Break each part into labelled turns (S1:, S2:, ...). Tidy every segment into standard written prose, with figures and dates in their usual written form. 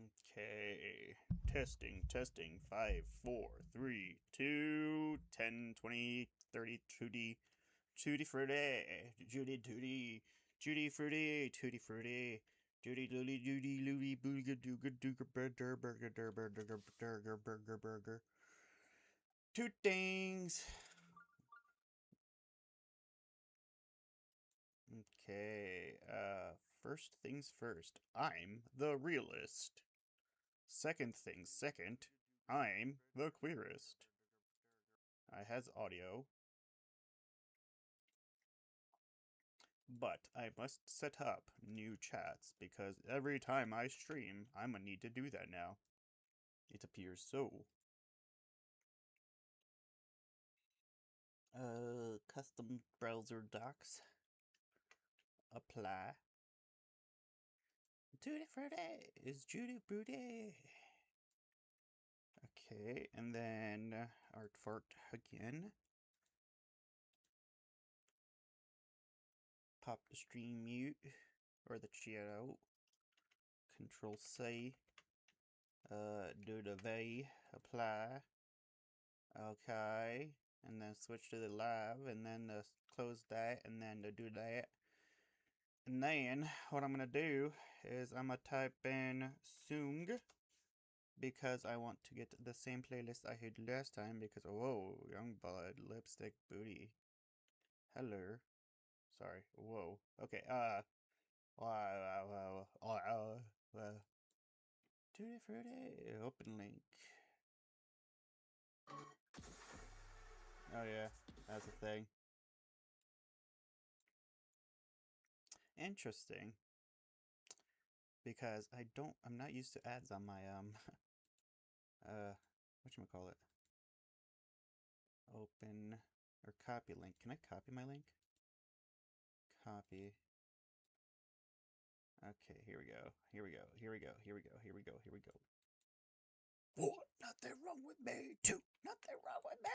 S1: Okay. Testing. 5, 4, 3, 2, 10, 20, 30, Tutti Frutti, Judy Fruity, Tutti Fruity, Judy Lily, Judy Louie, Booga Dooga Dooga Burger. Two things. Okay, first things first. I'm the realist. Second things second. I'm the queerest. I has audio, but I must set up new chats because every time I stream, I'm gonna need to do that now. It appears so. Custom browser docs. Apply. Tutti Frutti is Judy Fruity. Okay, and then art fart again. Pop the stream mute or the chat out. Control C. Do the V. Apply. Okay, and then switch to the live, and then close that, and then do that. And then what I'm gonna do is I'm gonna type in Sung because I want to get the same playlist I had last time because whoa, Youngblood, lipstick booty. Hello. Sorry. Whoa. Okay, Tutti Frutti, open link. Oh yeah, that's a thing. Interesting. Because I'm not used to ads on my, whatchamacallit? Open, or copy link. Can I copy my link? Copy. Okay, here we go. What? Nothing wrong with me, too. Nothing wrong with me.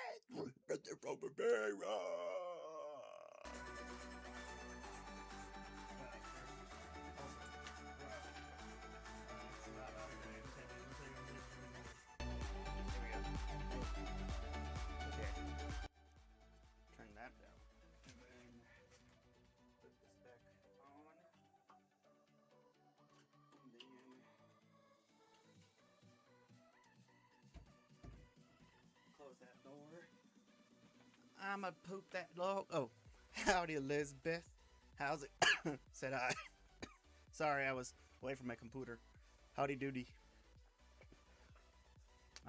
S1: Nothing wrong with me. Turn that down. And then put this back on. And then close that door. I'ma poop that log. Oh, howdy, Elizabeth. How's it? Said I. Sorry, I was away from my computer. Howdy doody.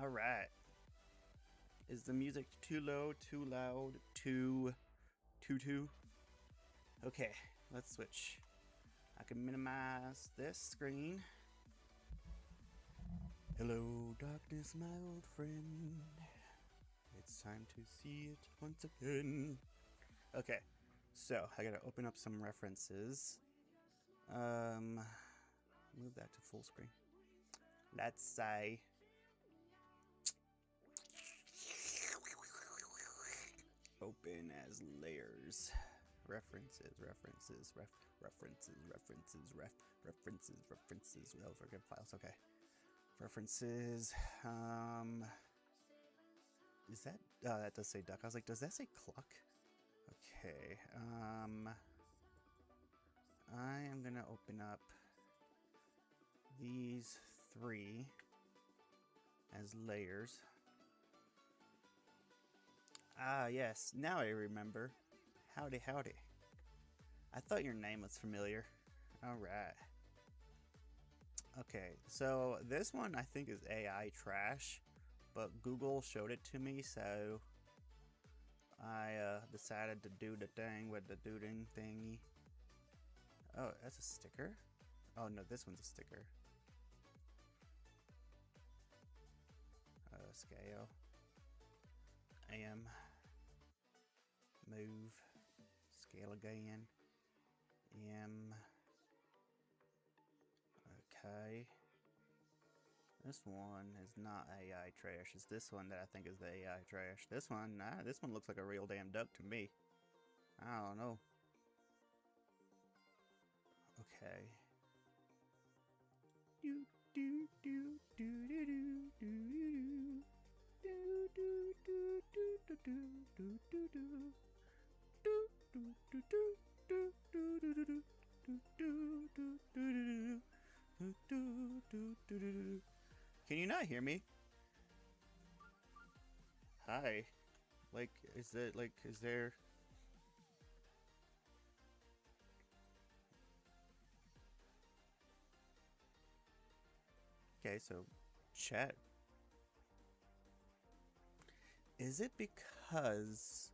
S1: Alright. Is the music too low, too loud, too? Okay, let's switch. I can minimize this screen. Hello, darkness, my old friend. It's time to see it once again. Okay, so I gotta open up some references. Move that to full screen. Let's say open as layers. References. Oh, forget files. Okay. References. Is that? Oh, that does say duck. I was like, does that say cluck? Okay. I am gonna open up these 3 as layers. Ah, yes. Now I remember. Howdy. I thought your name was familiar. Alright. Okay, so this one I think is AI trash, but Google showed it to me, so I decided to do the thing with the doodling thingy. Oh, that's a sticker? Oh no, this one's a sticker. Scale. Move. Scale again. Okay. This one is not AI trash. It's this one that I think is the AI trash. This one, nah, this one looks like a real damn duck to me. I don't know. Okay. Can you not hear me? Hi. Like, is there... Okay, so, chat. Is it because...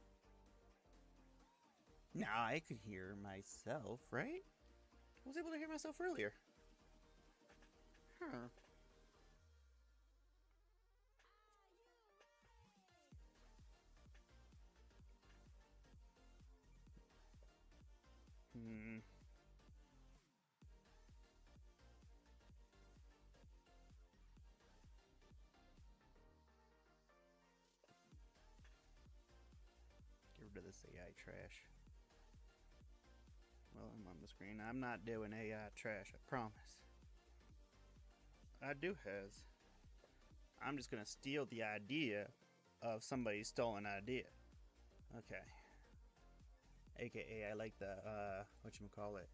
S1: Now I could hear myself, right? I was able to hear myself earlier. Huh. Hmm. Get rid of this AI trash. Well, I'm on the screen. I'm not doing AI trash, I promise. I do has. I'm just gonna steal the idea of somebody's stolen idea. Okay. AKA, I like the, whatchamacallit?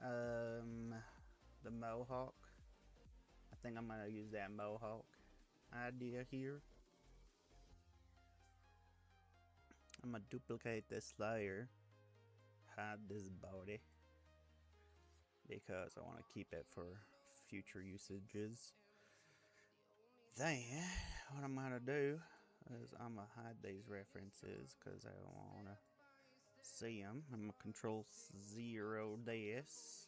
S1: The mohawk. I think I'm gonna use that mohawk idea here. I'm gonna duplicate this layer, hide this body, because I want to keep it for future usages. Then, what I'm gonna do is I'm gonna hide these references because I don't want to see them. I'm gonna Control 0 this,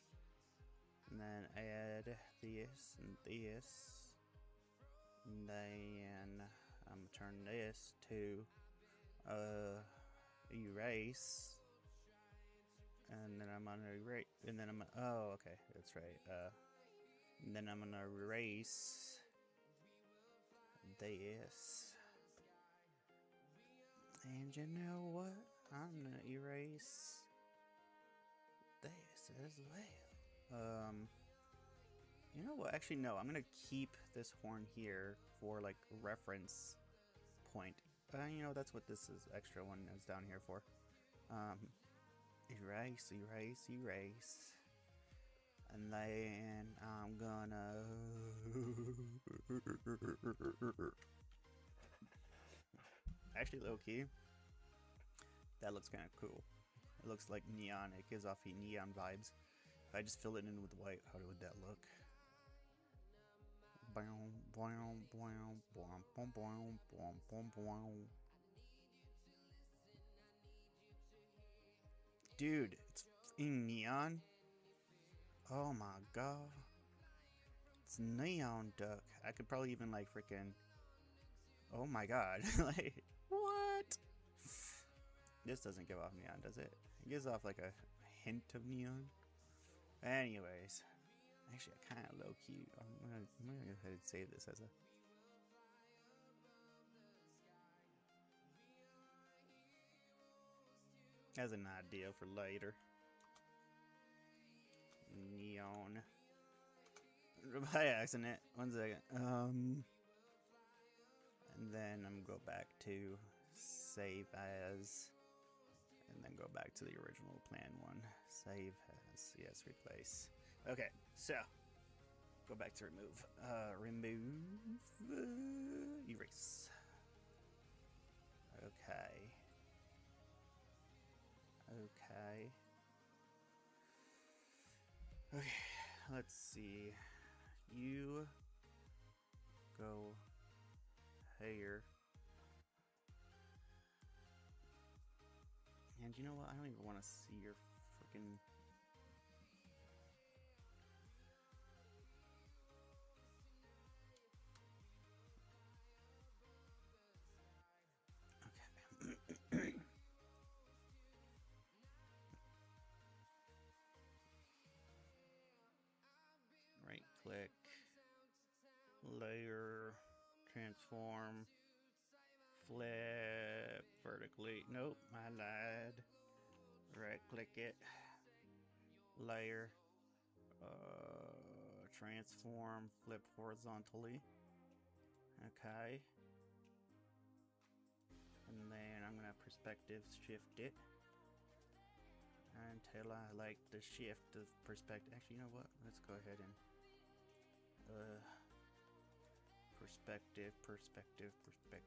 S1: and then add this and this, and then I'm gonna turn this to erase, and then I'm gonna erase, and then I'm gonna, oh, okay, that's right. And then I'm gonna erase this, and you know what? I'm gonna erase this as well. You know what? Actually, no. I'm gonna keep this horn here for like reference point. You know, that's what this is. Extra one is down here for. Erase, erase, erase. And then I'm gonna... Actually, low-key, that looks kind of cool. It looks like neon. It gives off neon vibes. If I just fill it in with white, how would that look? Dude, it's in neon. Oh my god. It's neon duck. I could probably even like freaking... Oh my god. Like, what? This doesn't give off neon, does it? It gives off like a hint of neon. Anyways. Actually, I kind of low-key... I'm gonna go ahead and save this as an idea for later. Neon. By accident. 1 second. And then I'm gonna go back to save as, and then go back to the original plan one. Save as, yes, replace. Okay, so go back to remove. Erase. Okay. Okay. Okay, let's see. You go here. And you know what? I don't even want to see your freaking... Okay. Right click, layer, transform, flip vertically. Nope, I lied. Right click it, layer, transform, flip horizontally. Okay. And then I'm gonna perspective shift it until I like the shift of perspective. Actually, you know what? Let's go ahead and perspective. Okay.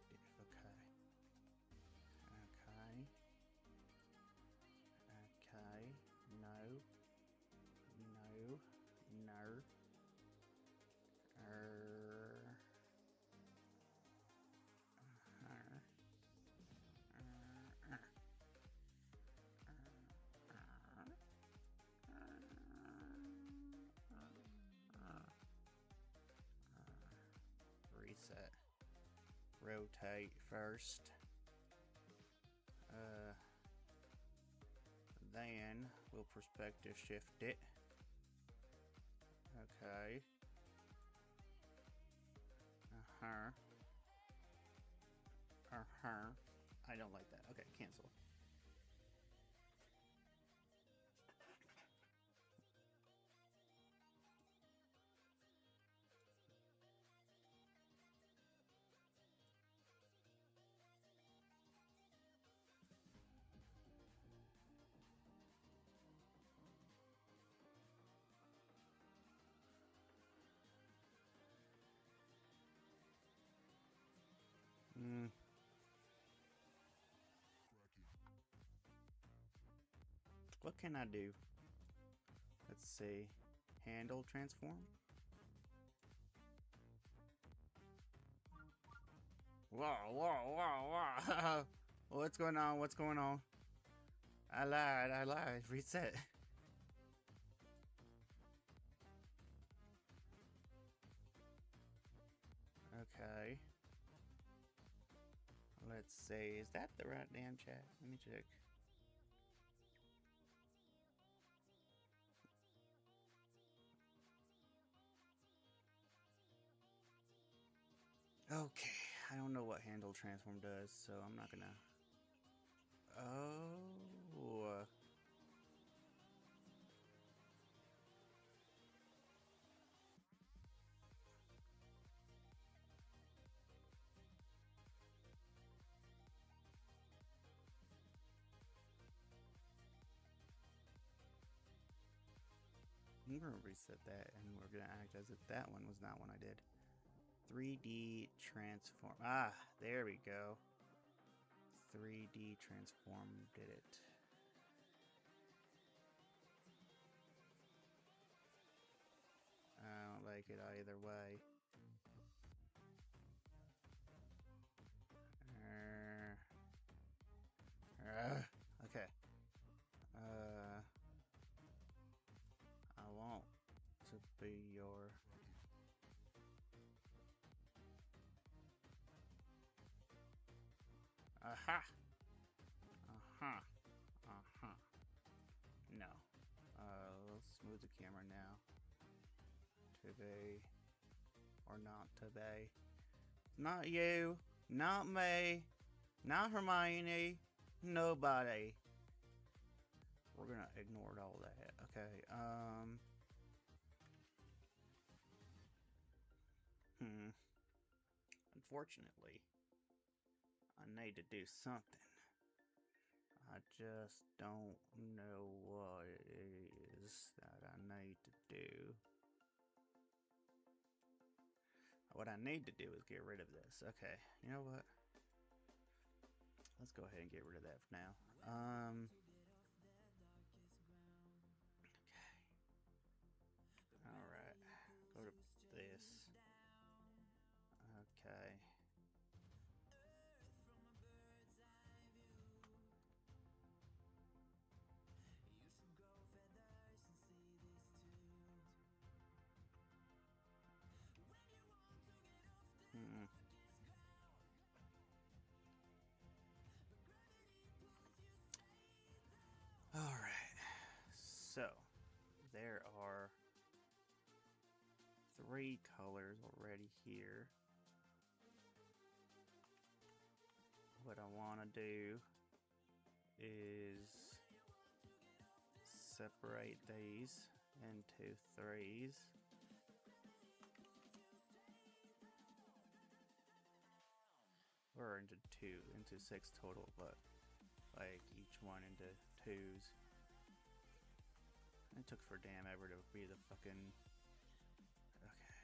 S1: Okay. Okay. No. No. No. Reset. Rotate first. Then we'll perspective shift it. Okay. I don't like that. Okay, cancel. What can I do? Let's see. Handle transform? Whoa. What's going on? What's going on? I lied. Reset. Okay. Let's see. Is that the right damn chat? Let me check. Okay. I don't know what handle transform does, so I'm not gonna... Oh... I'm gonna reset that and we're gonna act as if that one was not one I did. 3D transform. Ah, there we go. 3D transform did it. I don't like it either way. Okay. I want to be your... Aha! No. Let's move the camera now. To be... Or not to be. Not you. Not me. Not Hermione. Nobody. We're gonna ignore all that. Okay, Unfortunately, I need to do something. I just don't know what it is that I need to do. What I need to do is get rid of this. Okay, you know what? Let's go ahead and get rid of that for now. Okay. Alright. Go to this. Okay. Alright, so there are 3 colors already here. What I want to do is separate these into 3s. into into 6 total, but like each one into 2s. It took for damn ever to be the fucking. Okay.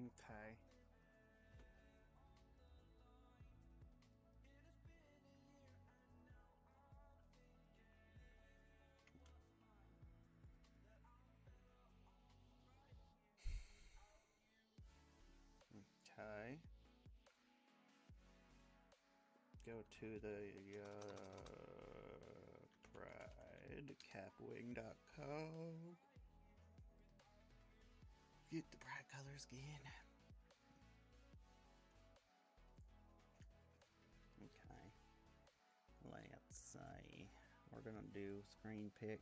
S1: Okay. Okay. Go to the Pride Capwing.com. Get the Pride colors again. Okay. Let's see. We're gonna do screen pick.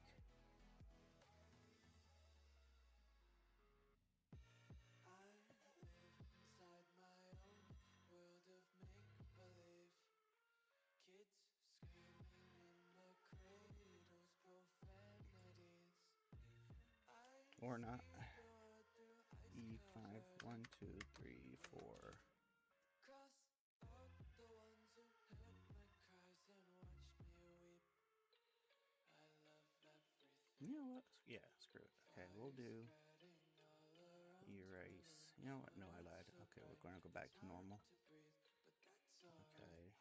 S1: Or not. E5, 1, 2, 3, 4. You know what? Yeah, screw it. Okay, we'll do erase. You know what? No, I lied. Okay, we're going to go back to normal. Okay.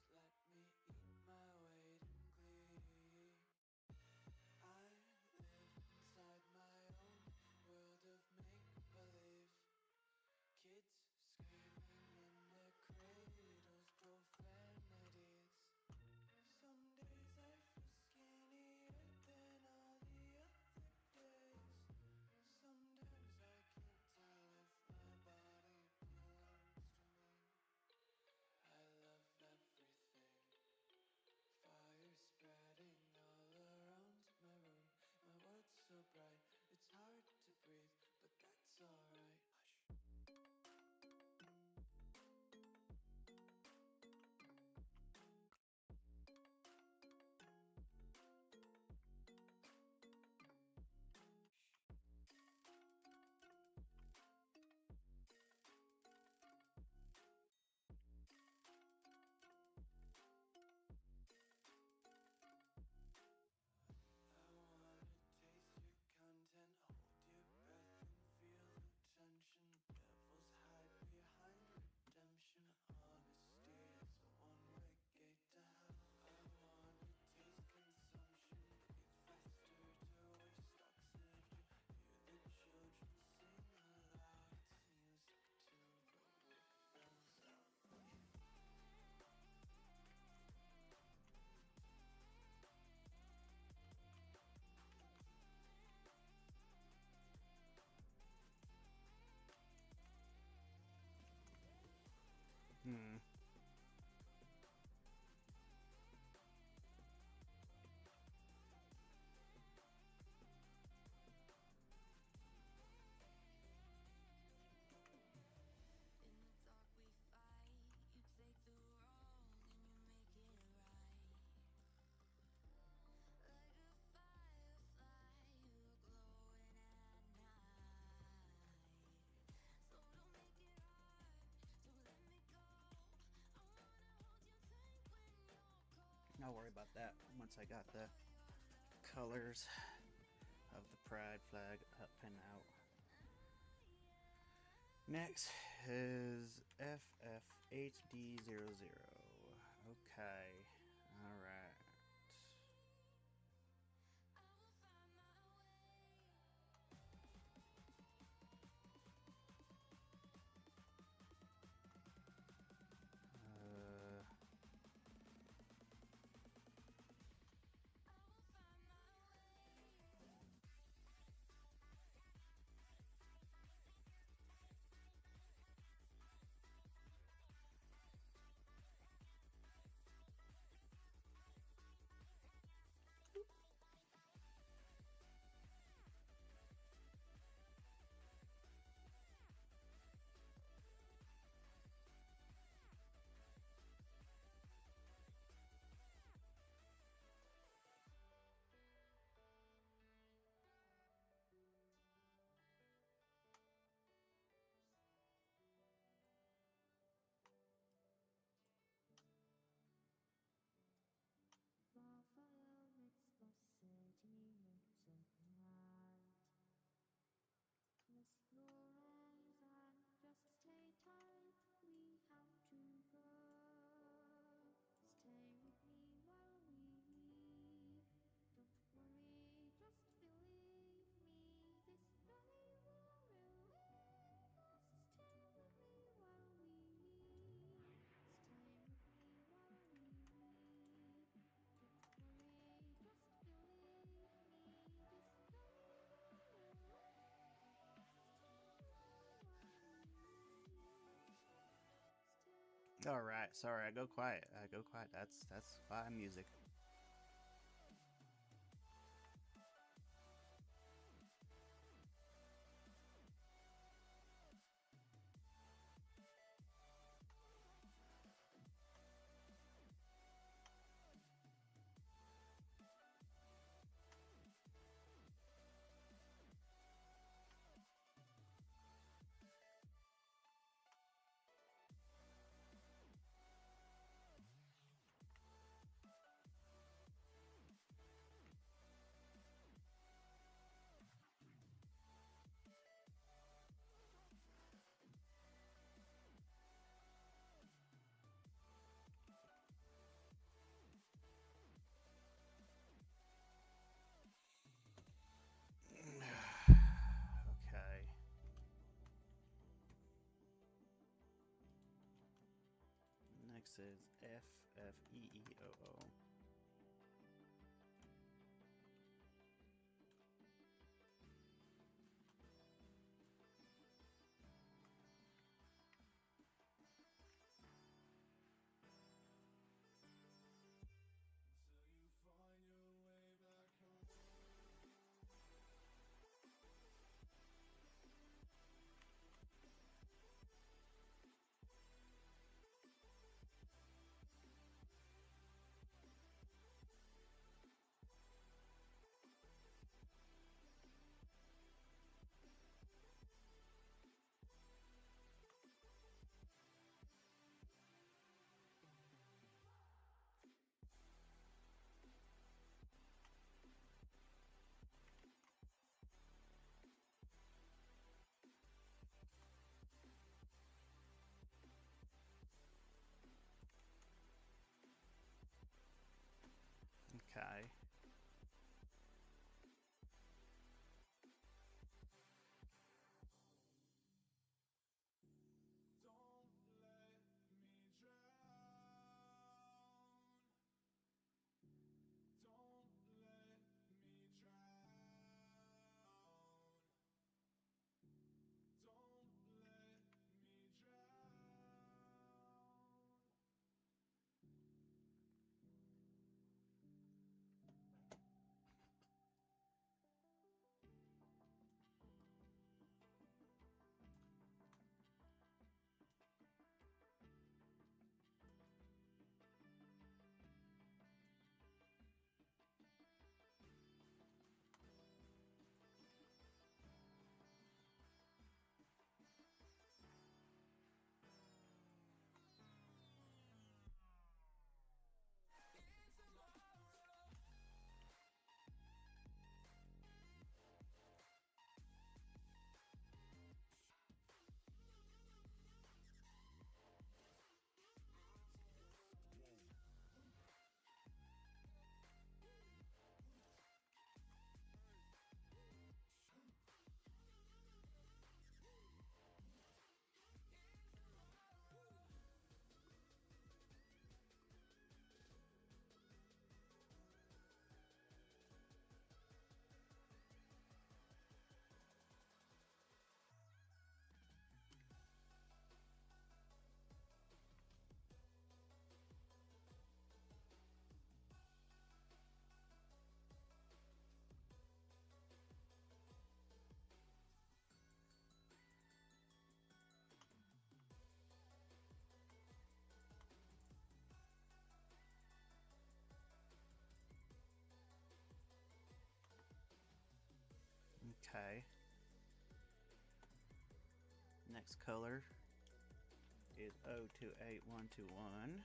S1: Why can't you just let me eat my weight in glee? I live inside my own world of make-believe. Kids screaming in their cradles, profanities. Some days I feel skinnier than all the other days. Sometimes I can't tell if my body belongs I'll worry about that once I got the colors of the pride flag up and out. Next is FFHD00. Okay, alright.
S2: Buffalo viscosity makes it right. Close your eyes and just stay tight. We have to go. Stay with me while we leave. Don't worry, just believe me. This journey will relieve us. Stay with me while we leave. Stay with me while we leave. Don't worry, just believe me. This journey will relieve us. Stay with me while we leave.
S1: Alright, sorry, I go quiet. That's why music. Okay. Next is FFEEOO. Okay. Next color is 028121.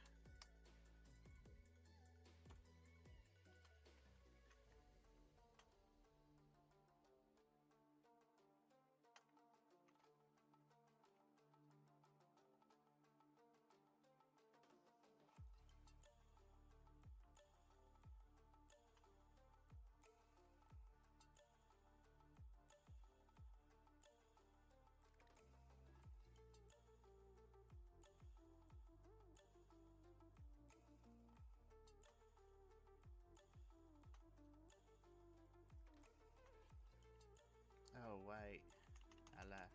S1: Oh wait, I lied.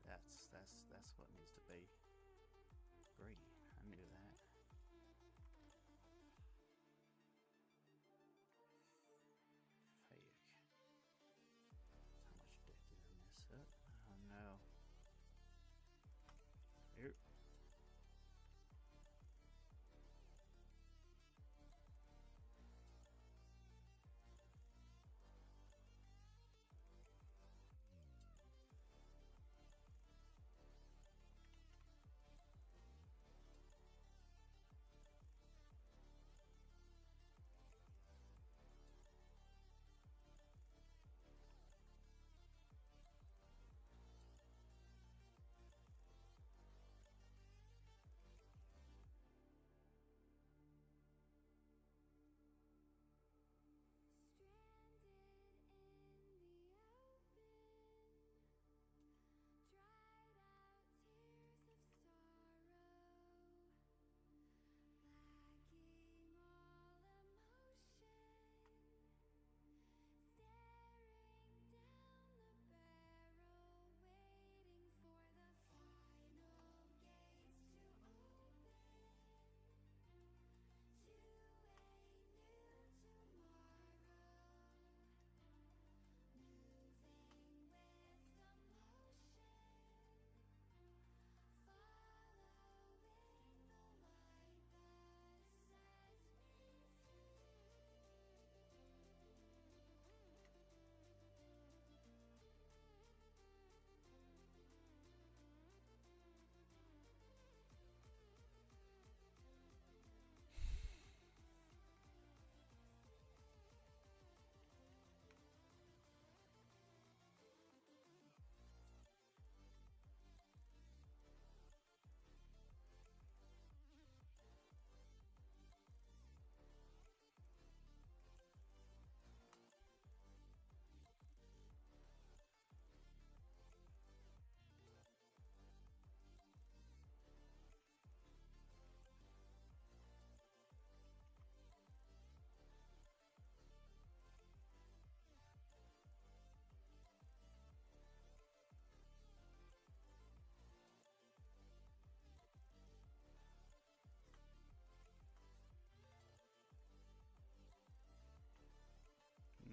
S1: That's what needs to be green. I knew that. Fake. How much did I mess up? Oh no. Here.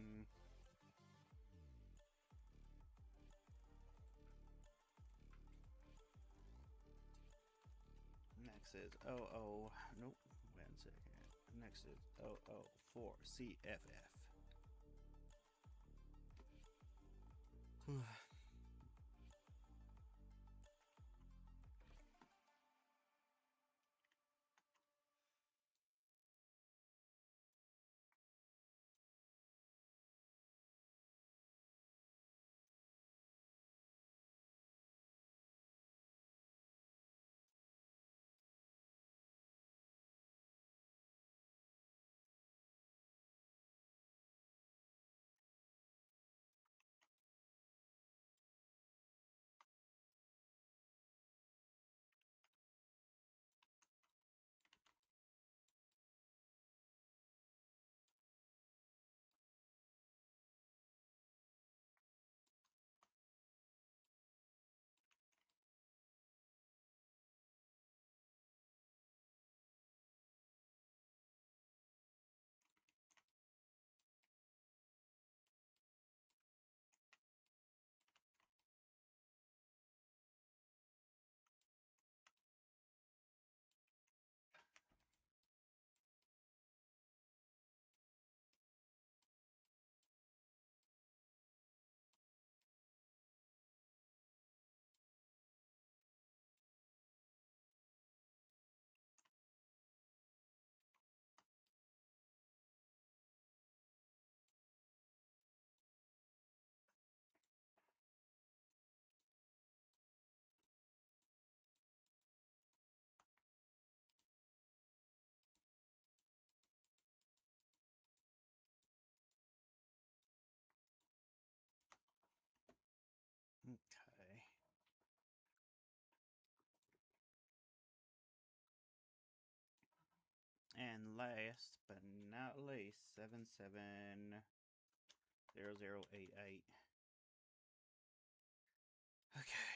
S1: Mm. Next is 00. Nope. Wait a second. Next is 004 CFF. And last but not least, 770088. Okay.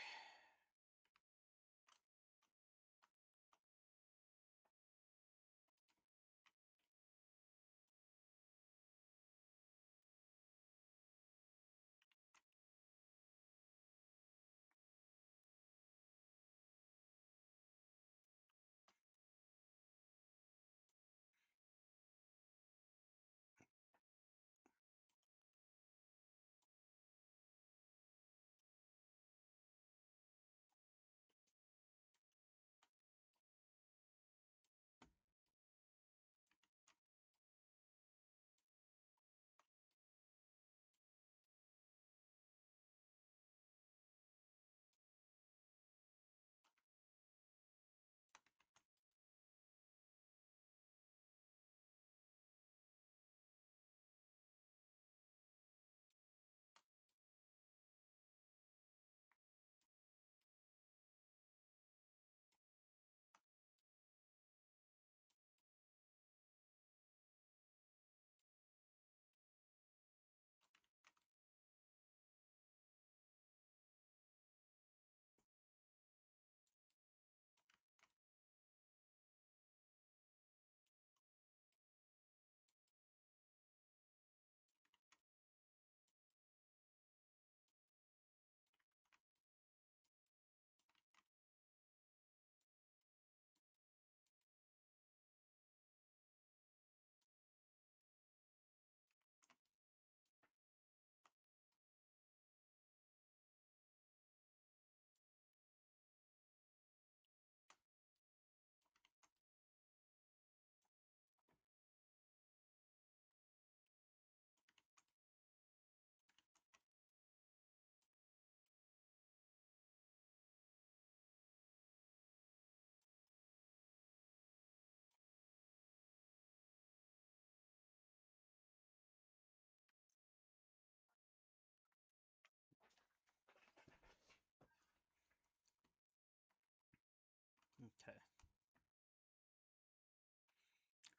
S1: Okay.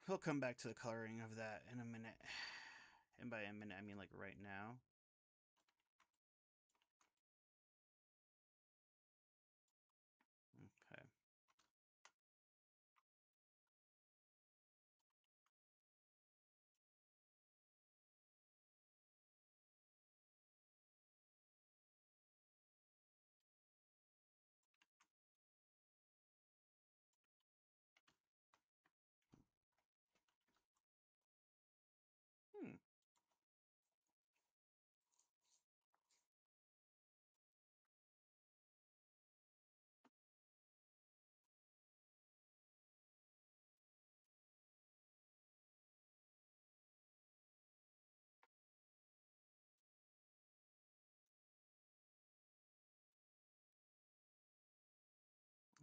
S1: We'll come back to the coloring of that in a minute. And by a minute, I mean like right now. Okay. Hmm.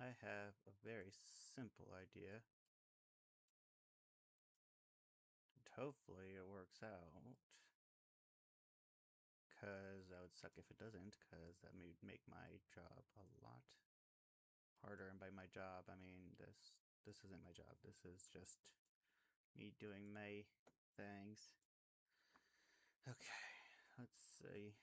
S1: I have a very simple idea. And hopefully it works out. Because that would suck if it doesn't, because that would make my job a lot harder. And by my job, I mean this isn't my job. This is just me doing my things. Okay, let's see.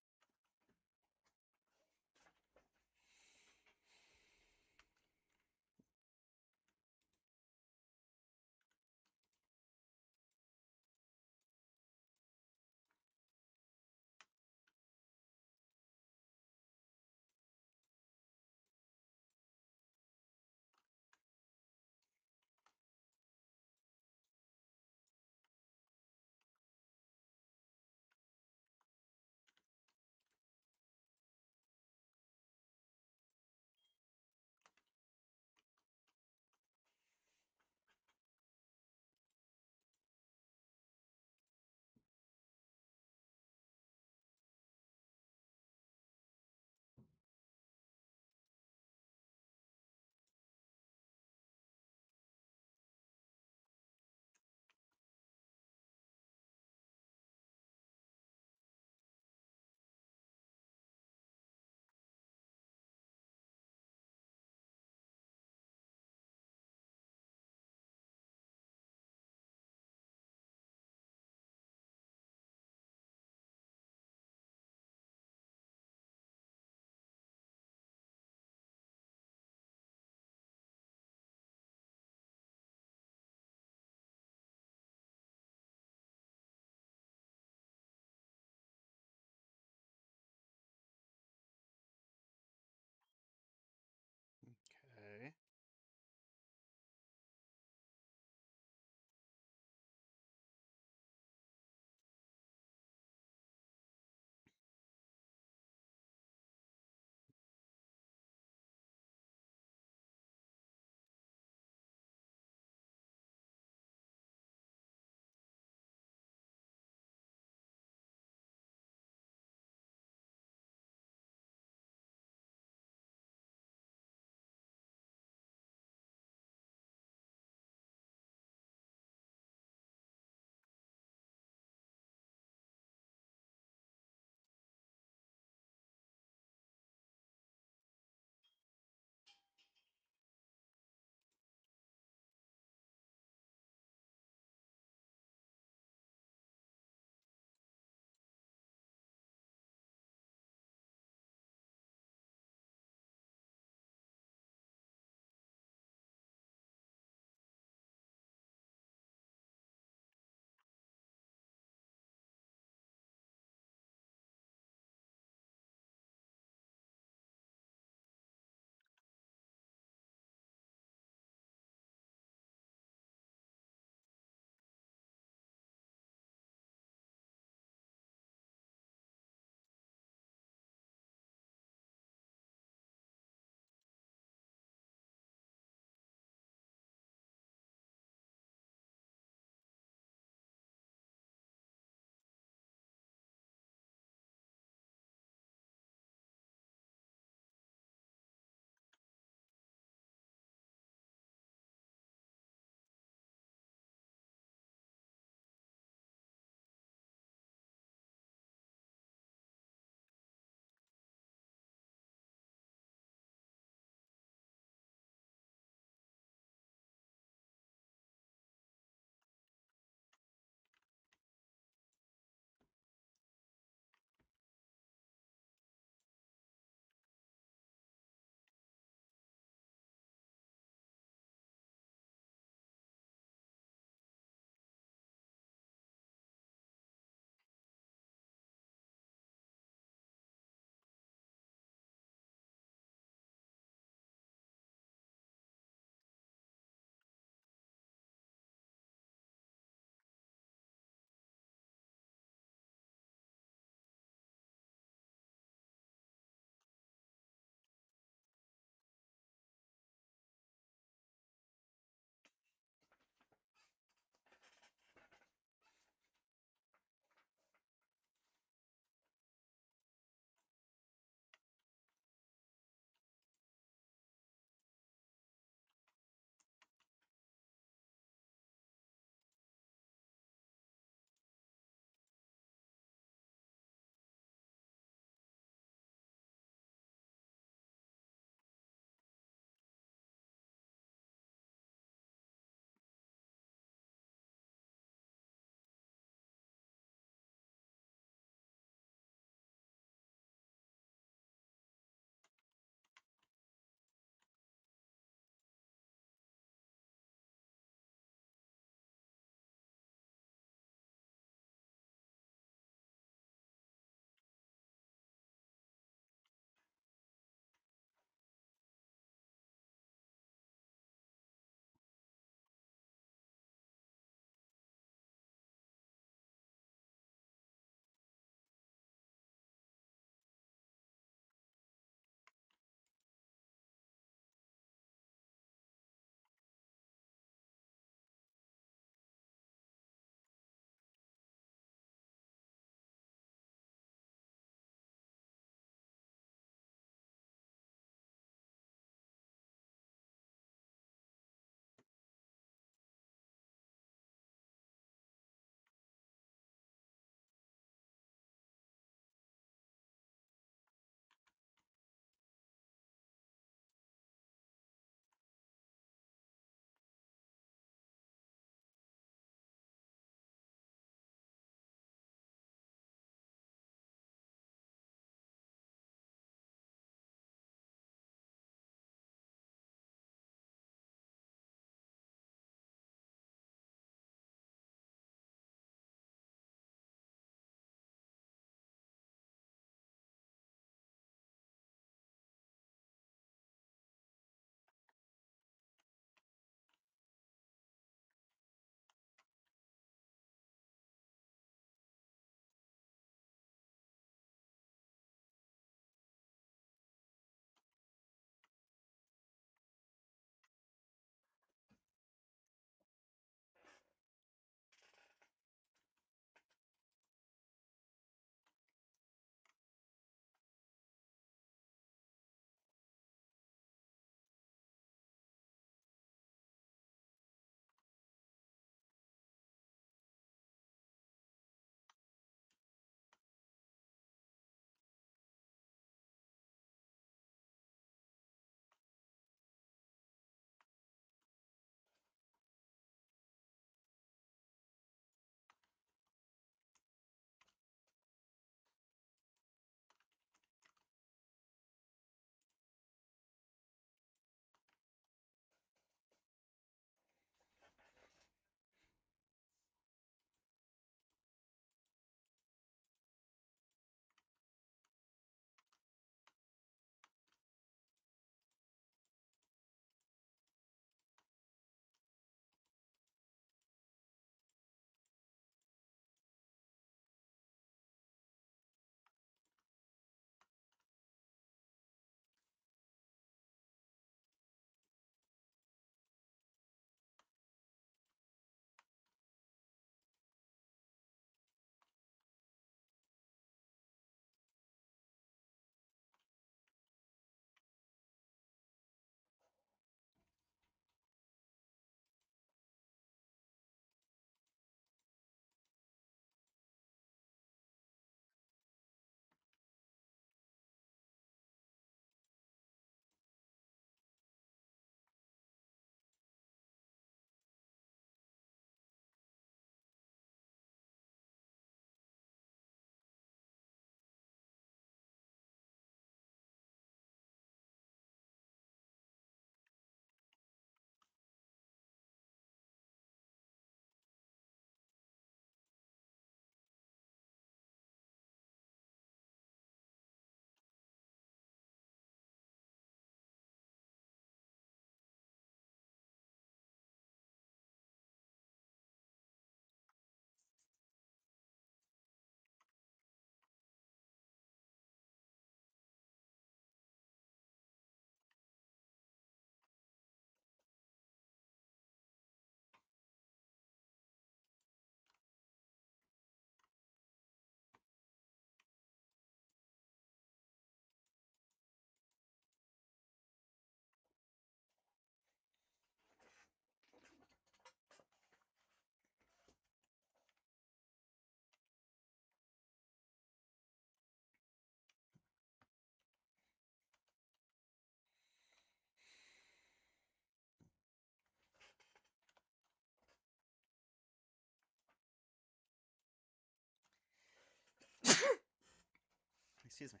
S1: Excuse me.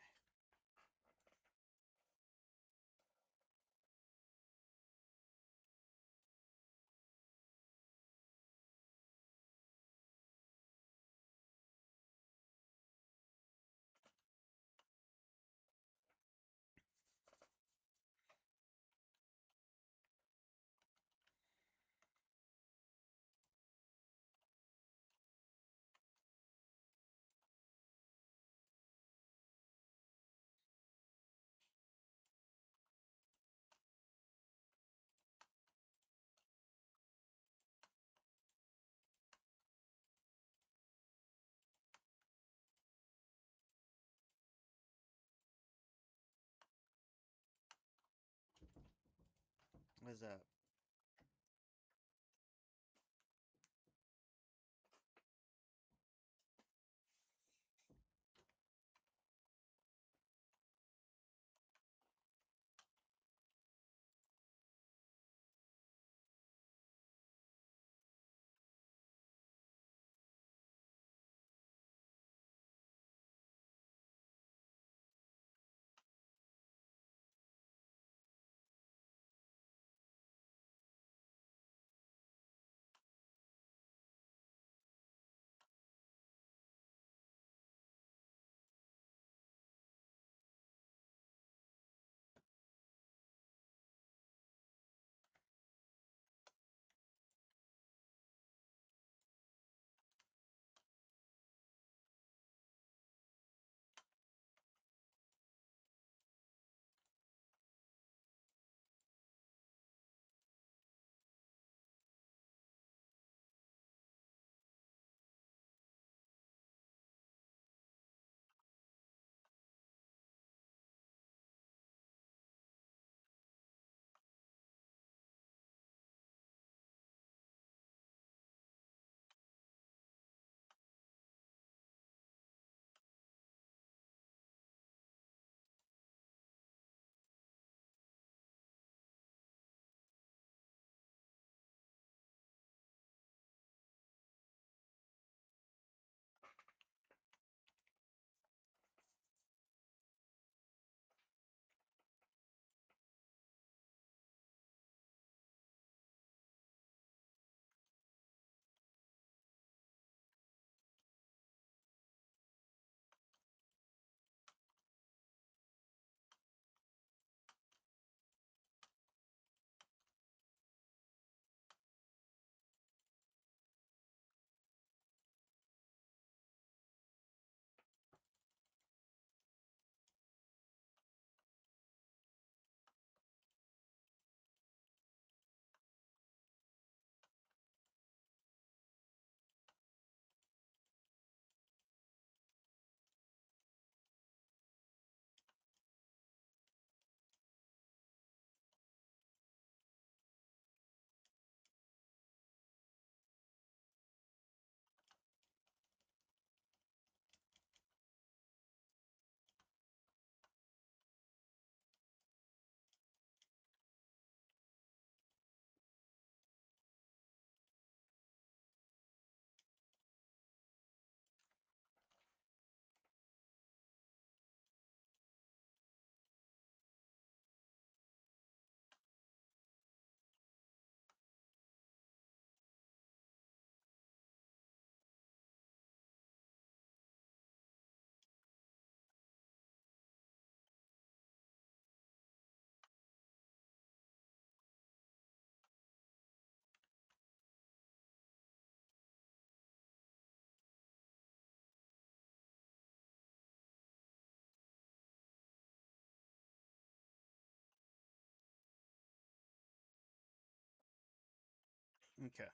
S1: What's up? Okay.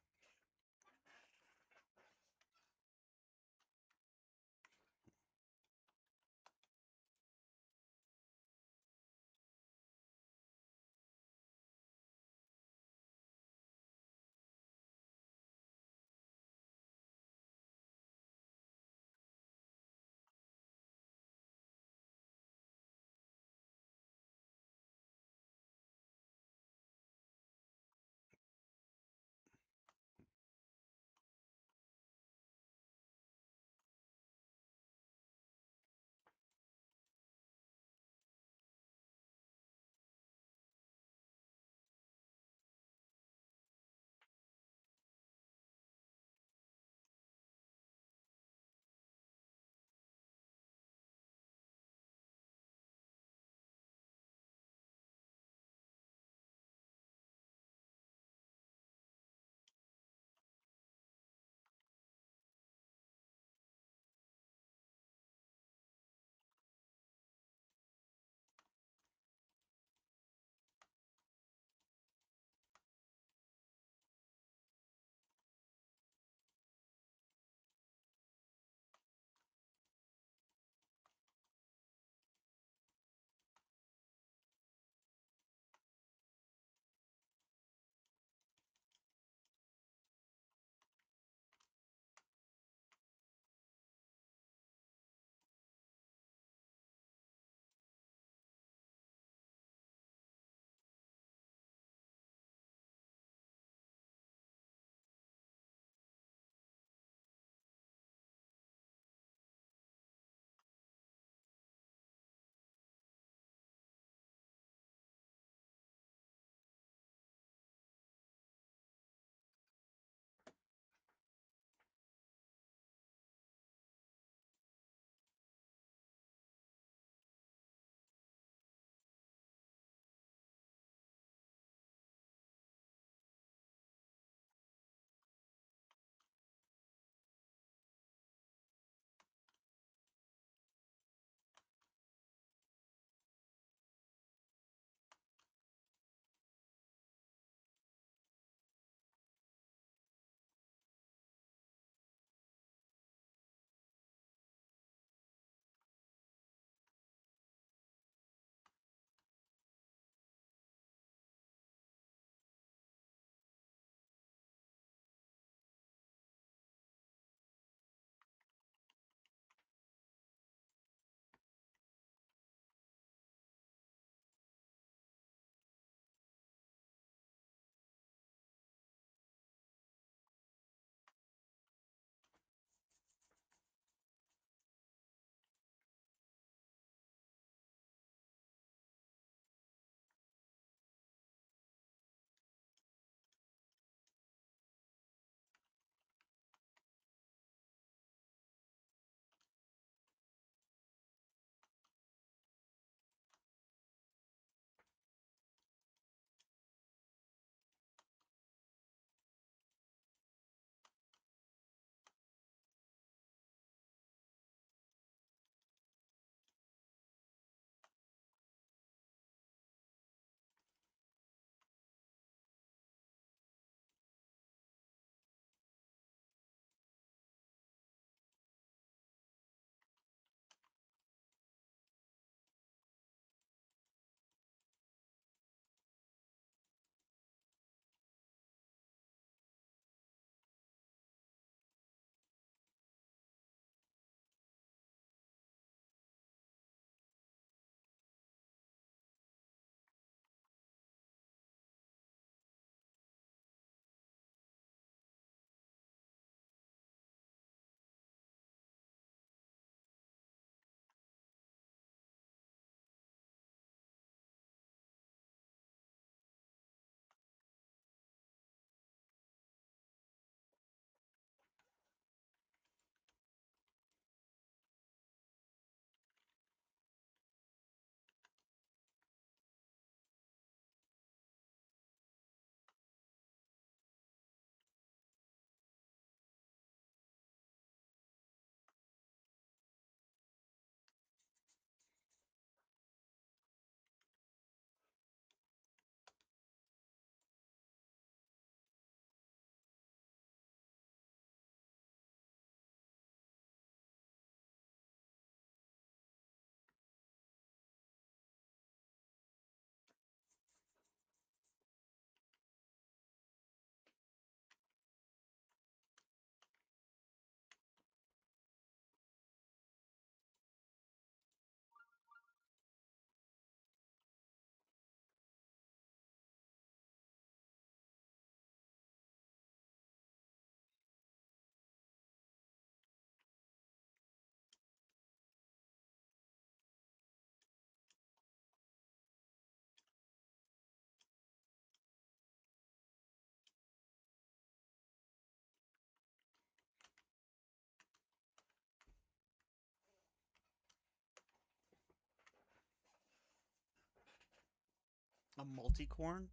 S1: A multicorn?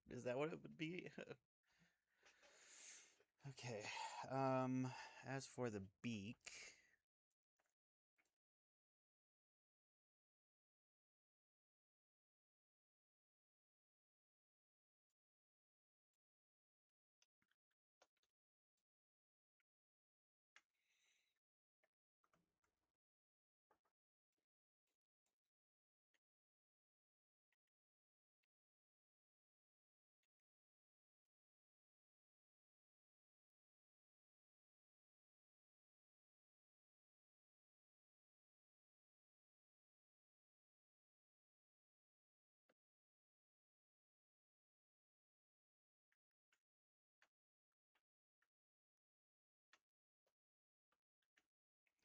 S1: Is that what it would be? Okay. As for the beak,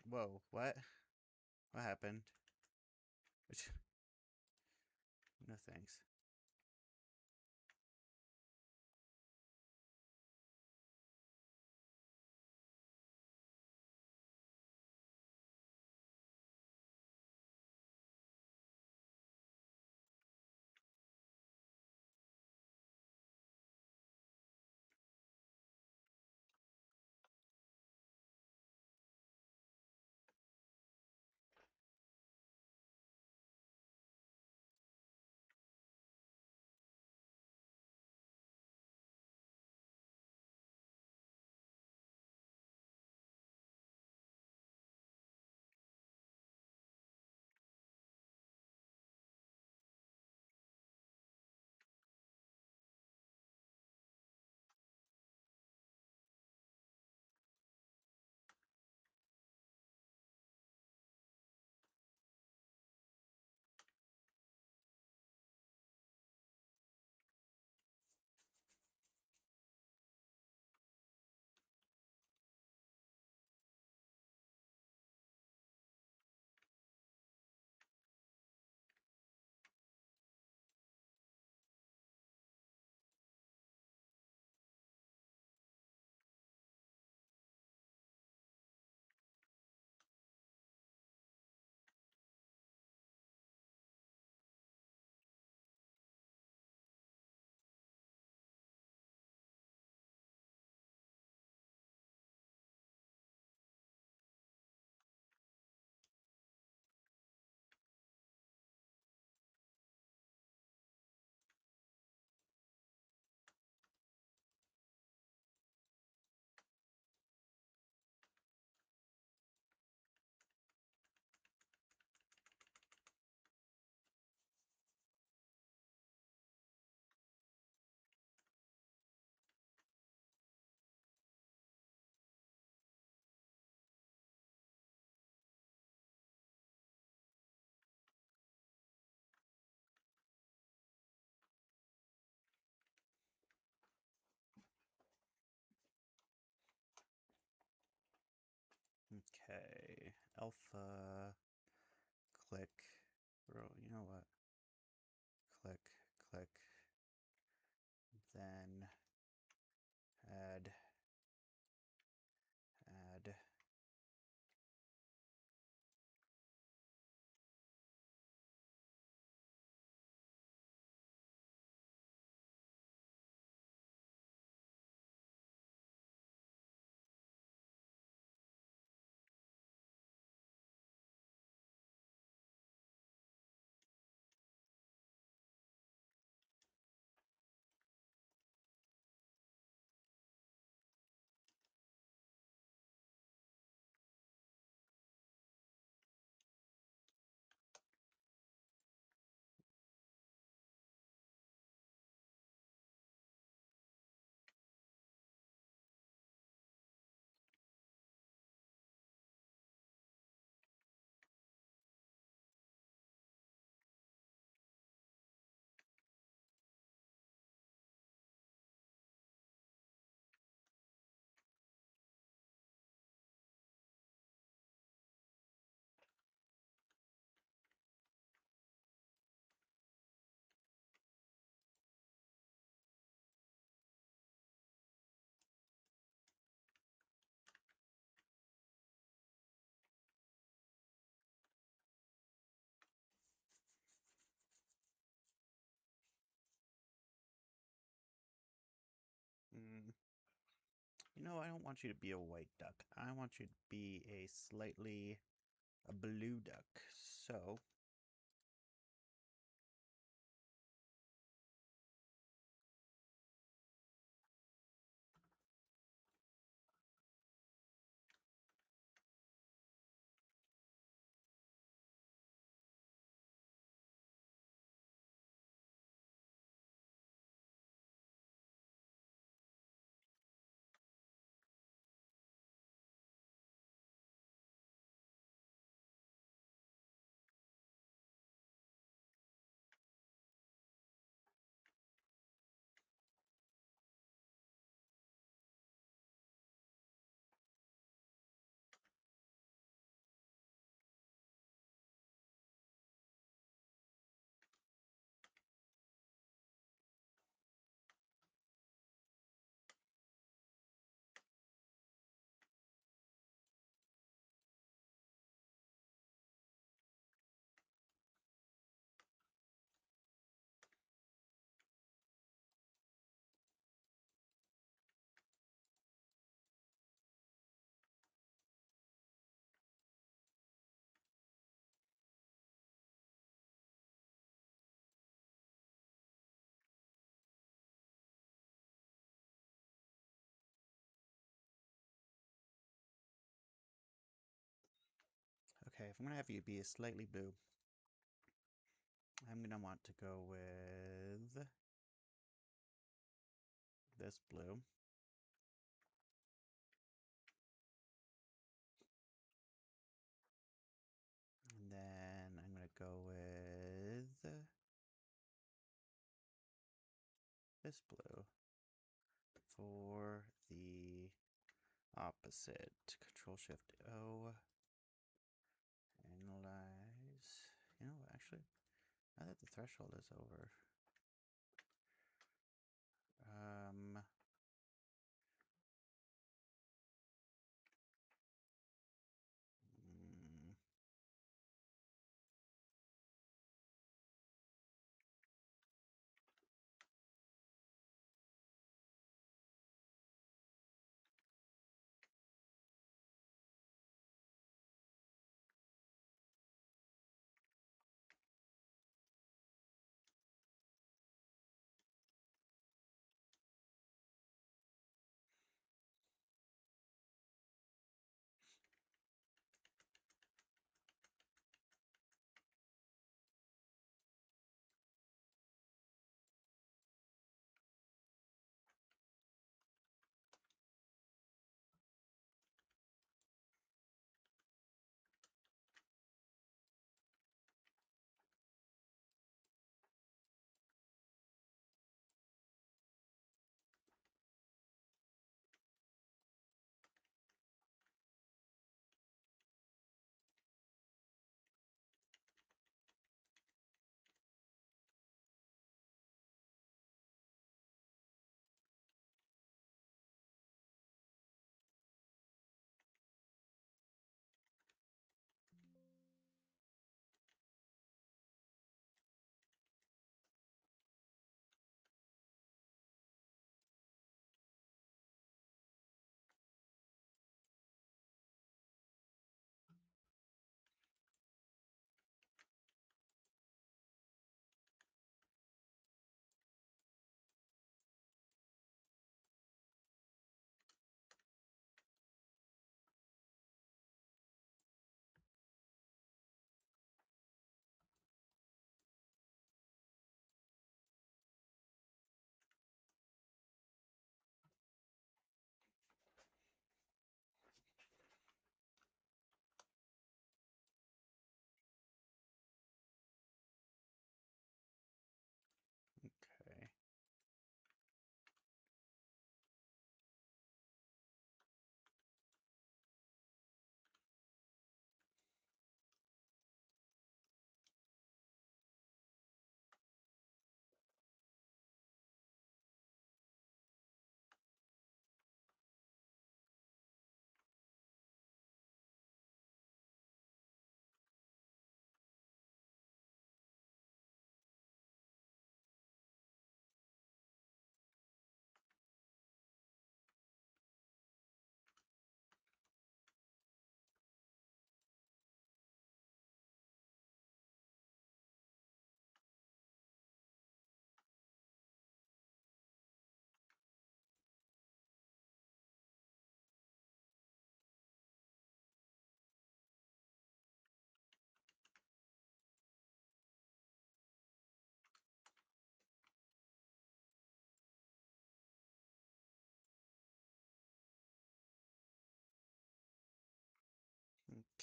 S1: whoa, what? What happened? No thanks. Okay. Alpha. Click. You know what? Click, click. Then add, add. no, I don't want you to be a white duck. I want you to be a blue duck. So, okay, if I'm gonna have you be a slightly blue, I'm gonna want to go with this blue. And then I'm gonna go with this blue for the opposite. Control Shift O. Analyze. You know, actually, now that the threshold is over, um, mm,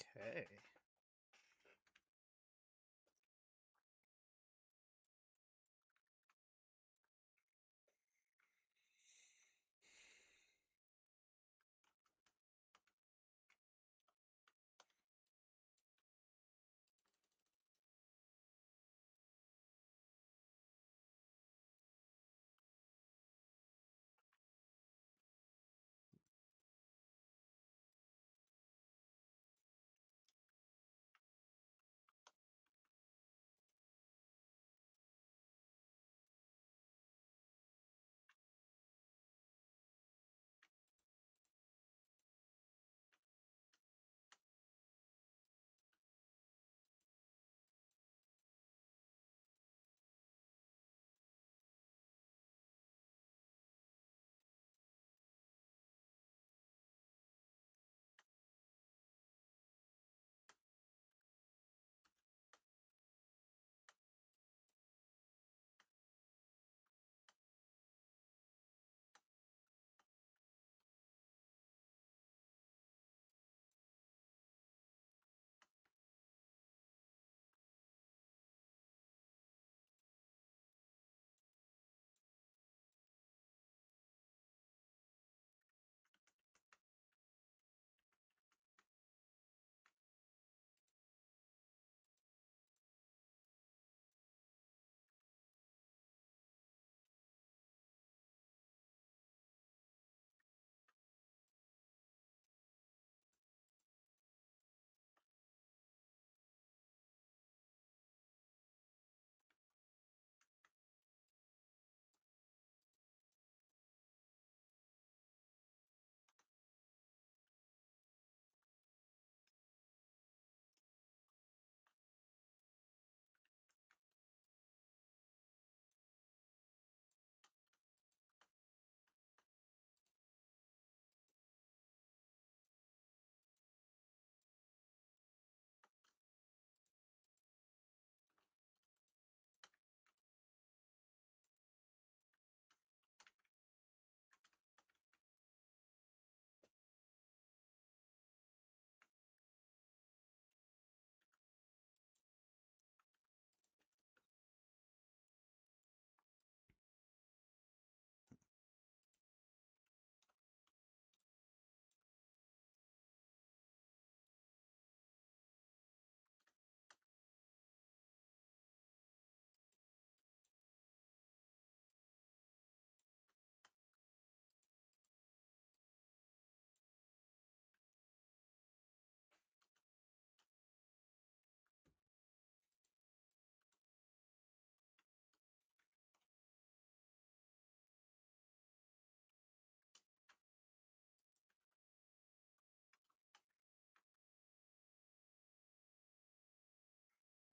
S1: Okay.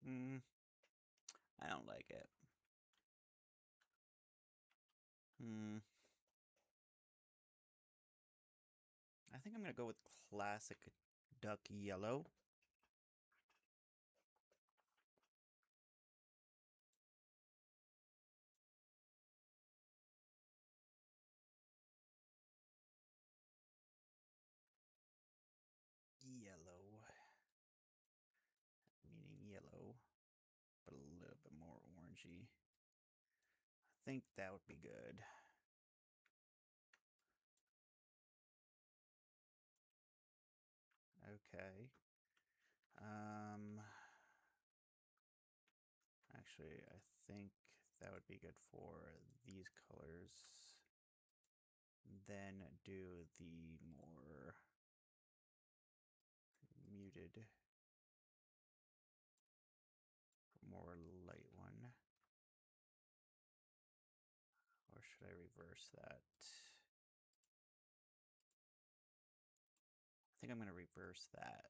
S1: Mm, I don't like it. I think I'm gonna go with classic duck yellow. Yellow. Meaning yellow, but a little bit more orangey. I think that would be good. Okay. Actually, I think that would be good for these colors. Then do the more muted, more light one. Or should I reverse that? I think I'm going to reverse that.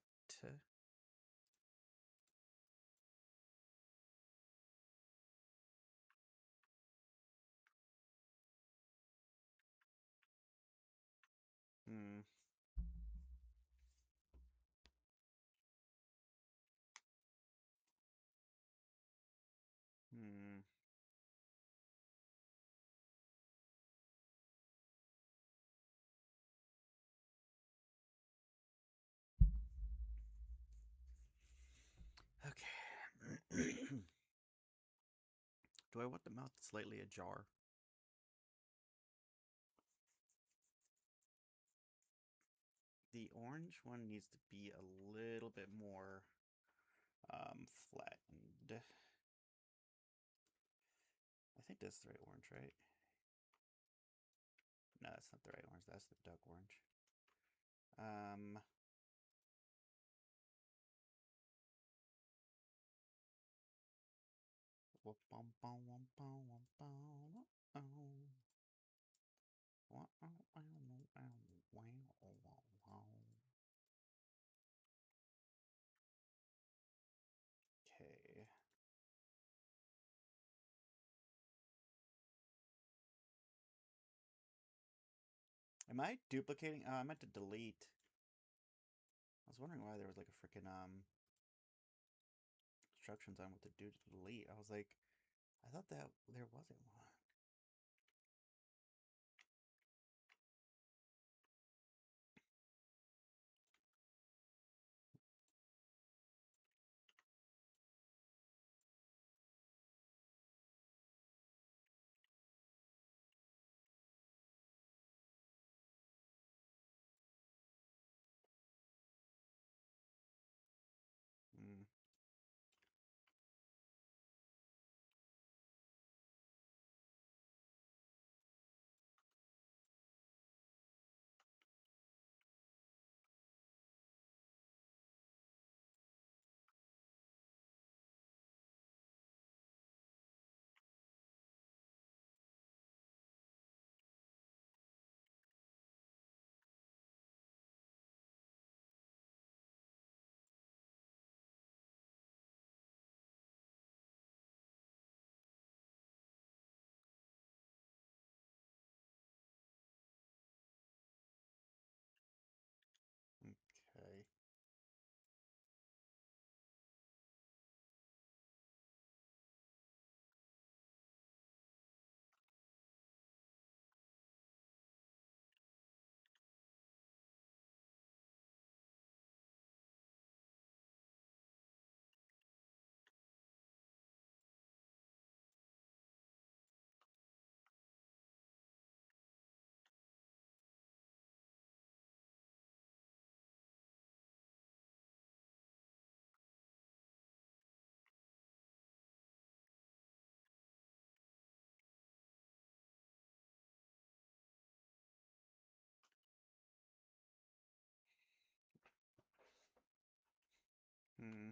S1: Hmm. Hmm. Do I want the mouth slightly ajar? The orange one needs to be a little bit more flattened. I think that's the right orange, right? No, that's not the right orange. That's the duck orange. Okay. Am I duplicating? I meant to delete. I was wondering why there was like a freaking instructions on what to do to delete. I was like, I thought that there wasn't one. Mm. Okay. Hmm.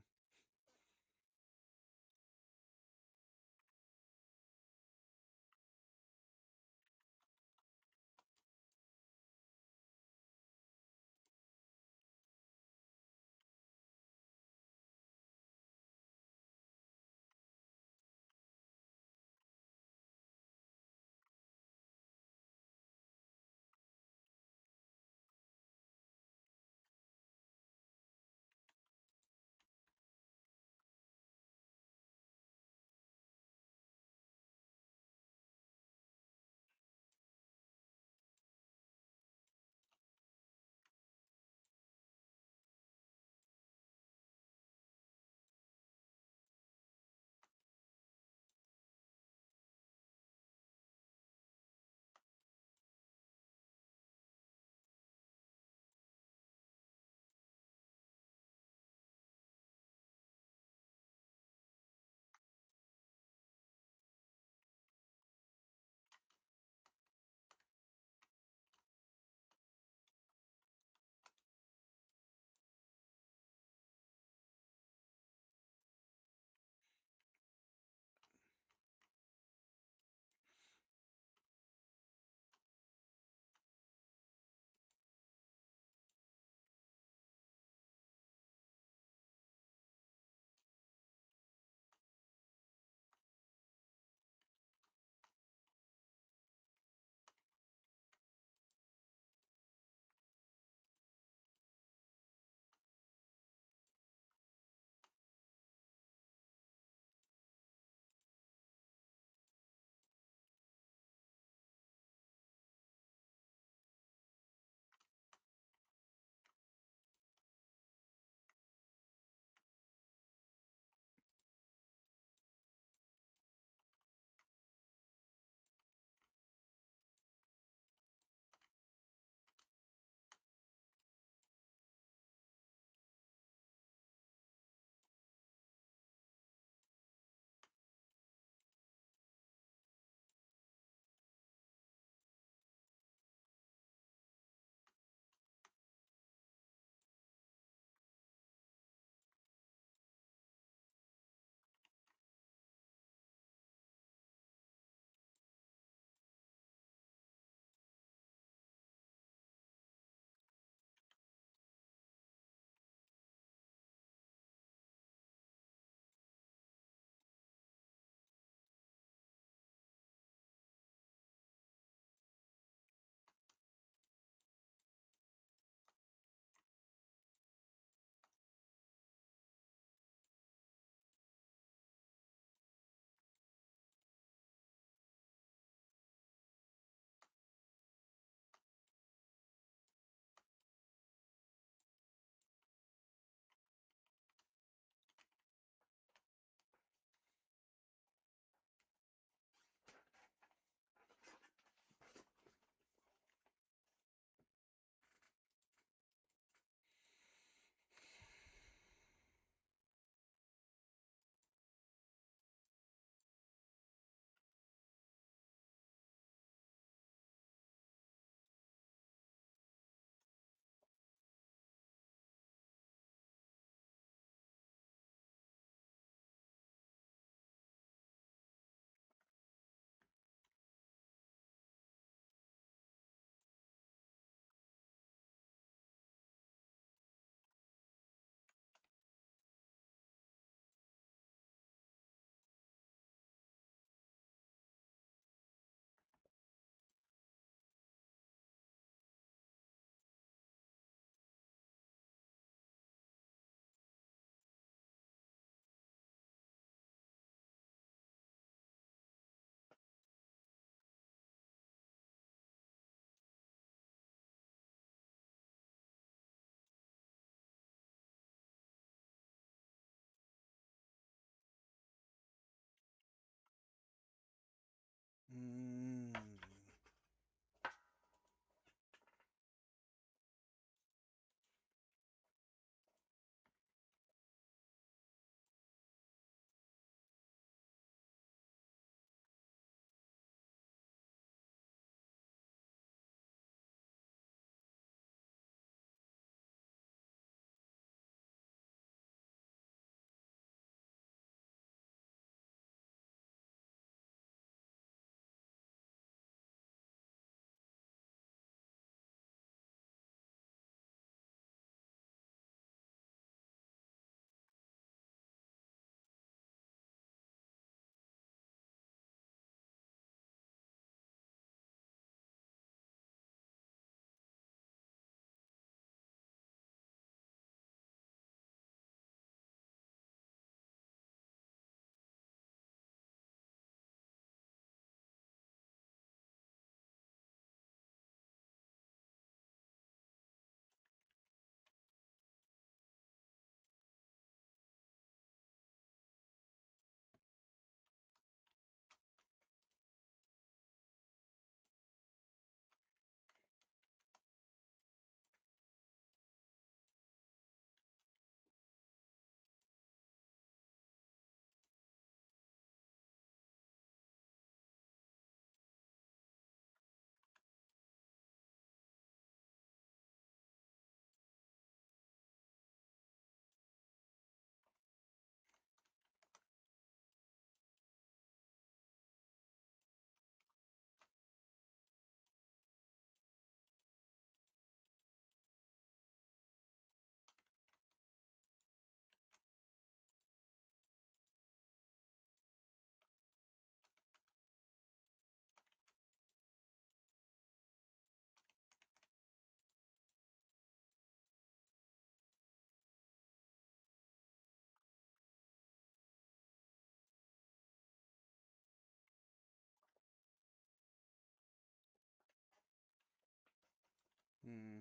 S1: Hmm.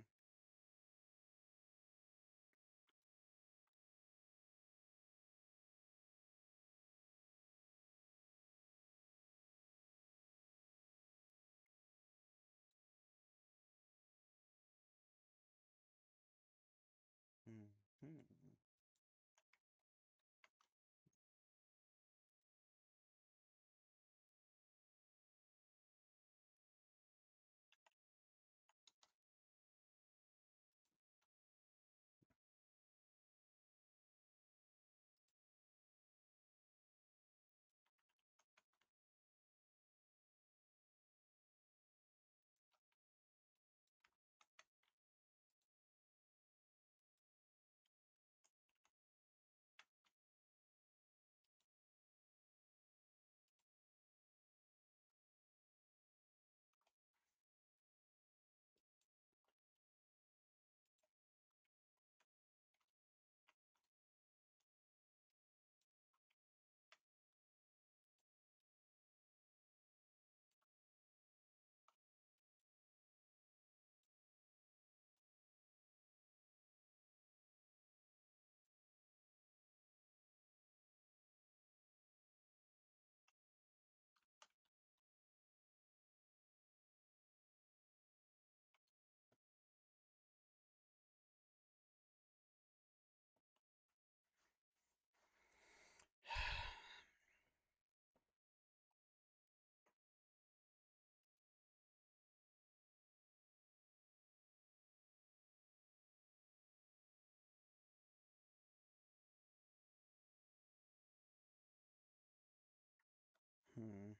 S1: Hmm. Hmm. Hmm.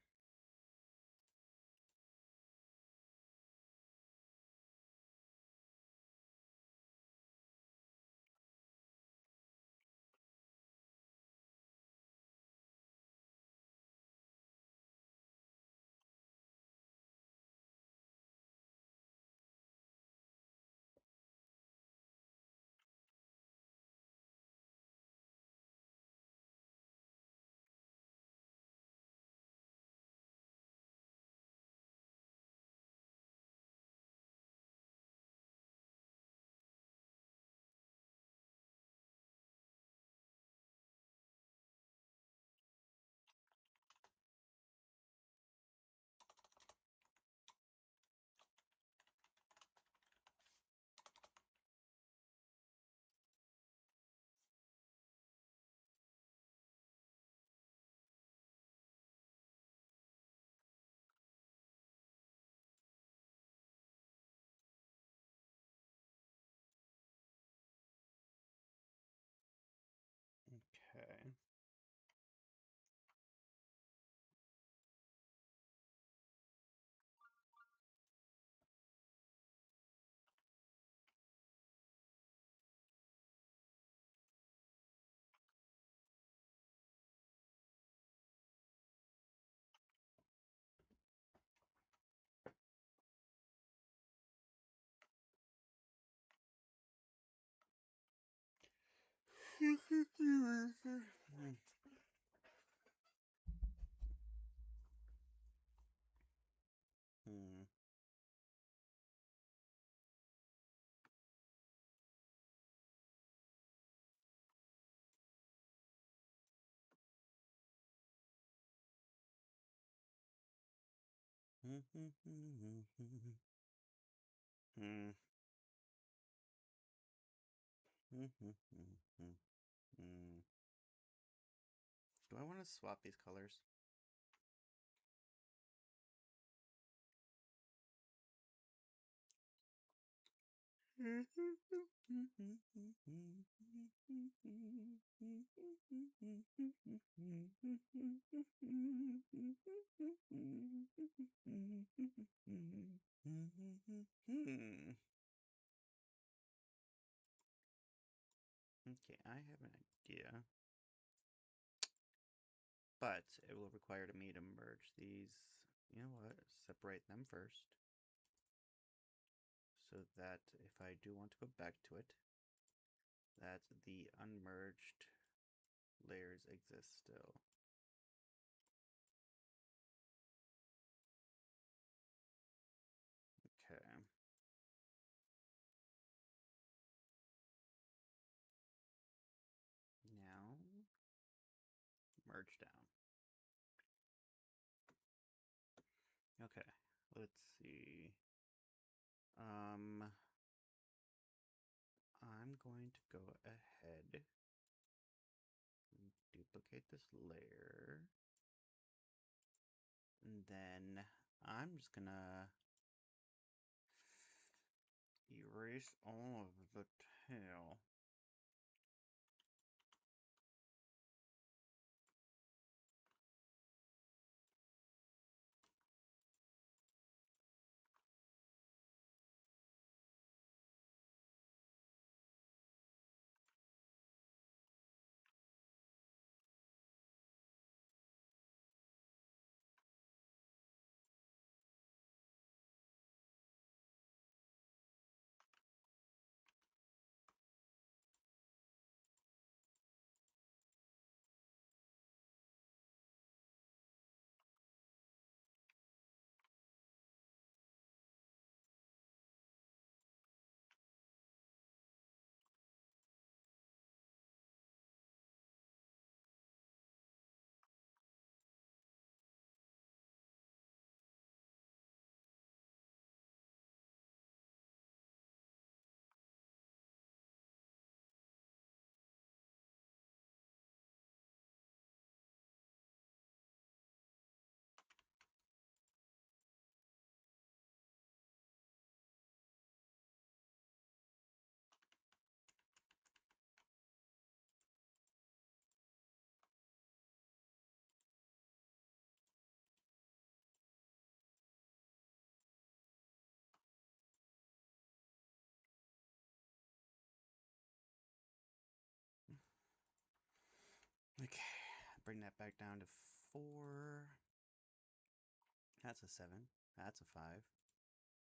S1: Okay. Hmm. Hmm. Hmm. Do I want to swap these colors? Okay, I have an idea. But it will require me to merge these. You know what? Separate them first. So that if I do want to go back to it, that the unmerged layers exist still. Okay. merge down. Okay, let's see. I'm going to go ahead and duplicate this layer. And then I'm just gonna erase all of the tail. Okay, bring that back down to 4. That's a 7. That's a 5.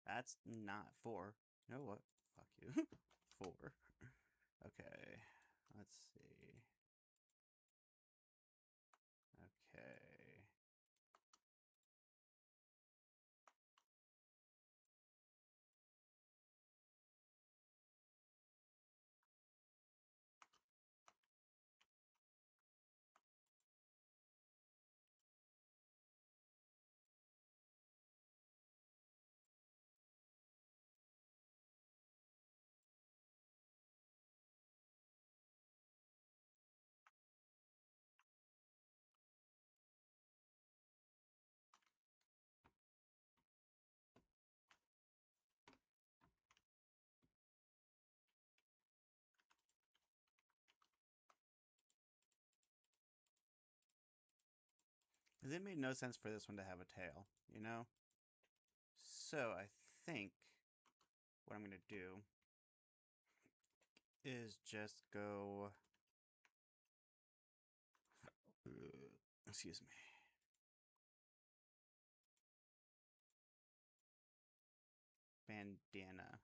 S1: That's not 4. You know what? Fuck you. 4. Okay, let's see. Okay. Because it made no sense for this one to have a tail, you know? So I think what I'm going to do is just go... excuse me. Bandana.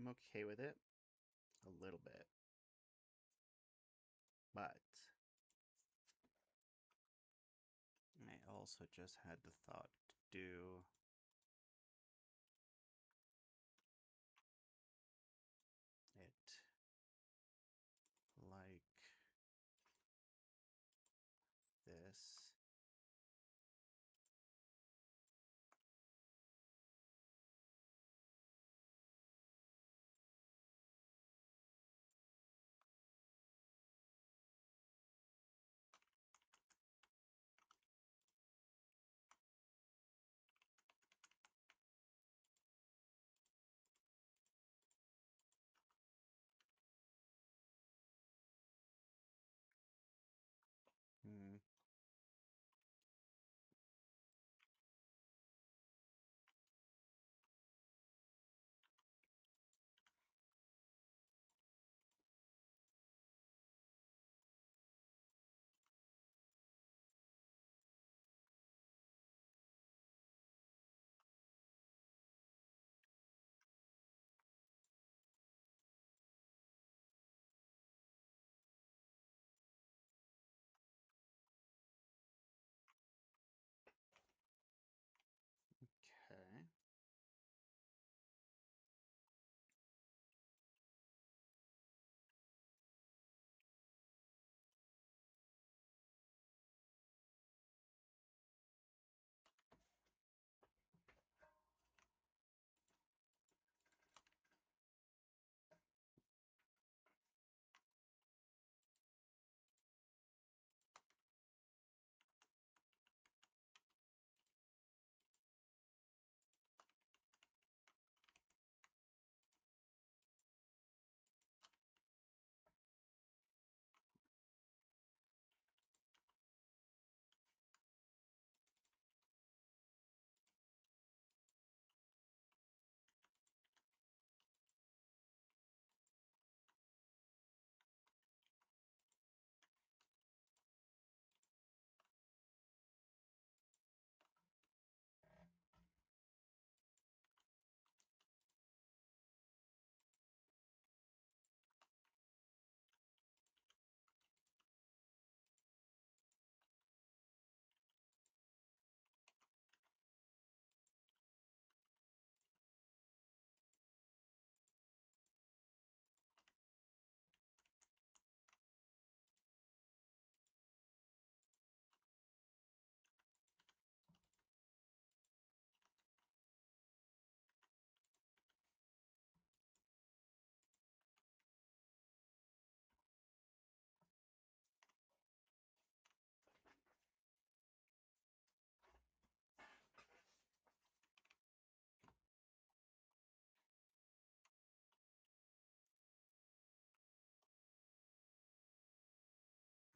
S1: I'm okay with it. A little bit. But I also just had the thought to do it like this. Hmm. Okay.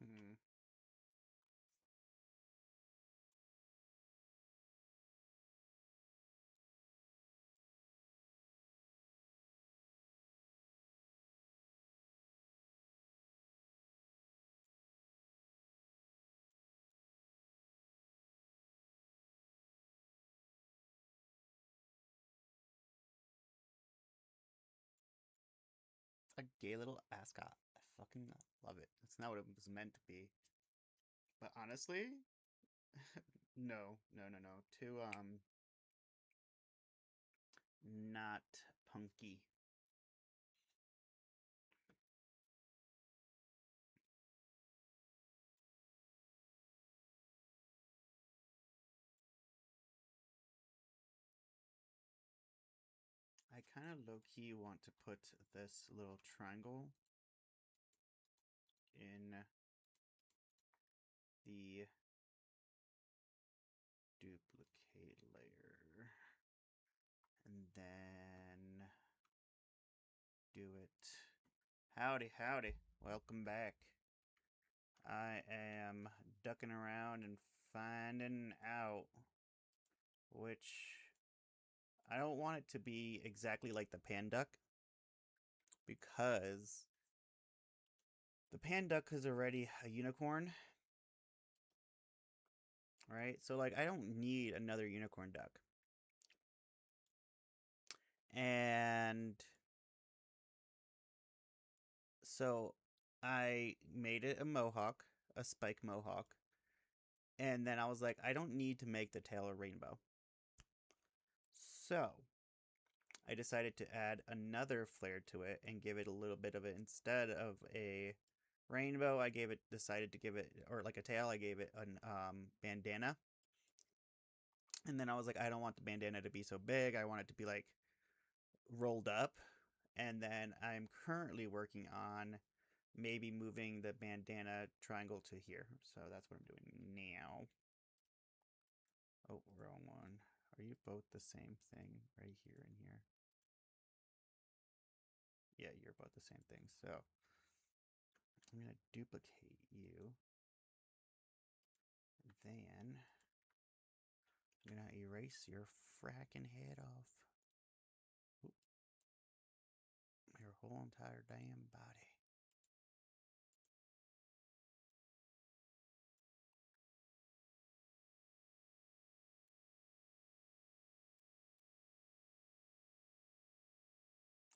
S1: Hmm. A gay little ascot. I fucking love it. It's not what it was meant to be. But honestly, no, no, no, no. Too not punky. I kind of low-key want to put this little triangle in the duplicate layer. And then do it. Howdy, howdy. Welcome back. I am ducking around and finding out which I don't want it to be exactly like the Panduck because the Panduck is already a unicorn, right? So like I don't need another unicorn duck. And So I made it a mohawk, a spike mohawk, and then I was like, I don't need to make the tail a rainbow. So I decided to add another flare to it and give it a little bit of it. Instead of a rainbow, I decided to give it, or like a tail, I gave it an bandana. And then I was like, I don't want the bandana to be so big. I want it to be like rolled up. And then I'm currently working on maybe moving the bandana triangle to here. So that's what I'm doing now. Oh, wrong one. Are you both the same thing right here and here? Yeah, you're both the same thing. So I'm going to duplicate you. Then I'm going to erase your fracking head off. Oop. Your whole entire damn body.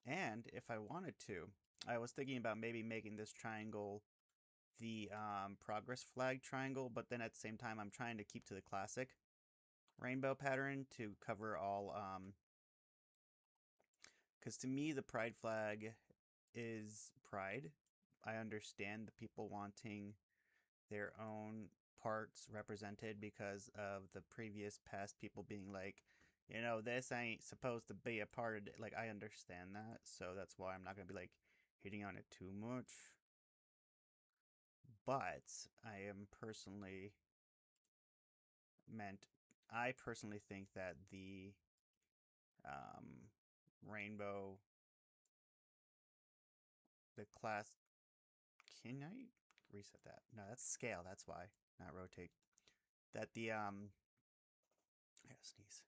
S1: And if I wanted to, I was thinking about maybe making this triangle the progress flag triangle, but then at the same time I'm trying to keep to the classic rainbow pattern to cover all because to me the pride flag is pride. I understand the people wanting their own parts represented because of the previous past people being like, you know, this ain't supposed to be a part of it. Like, I understand that, so that's why I'm not gonna be like hitting on it too much. But I am personally meant I personally think that the rainbow, the class, can I reset that? No, that's scale. That's why, not rotate. That the I gotta sneeze.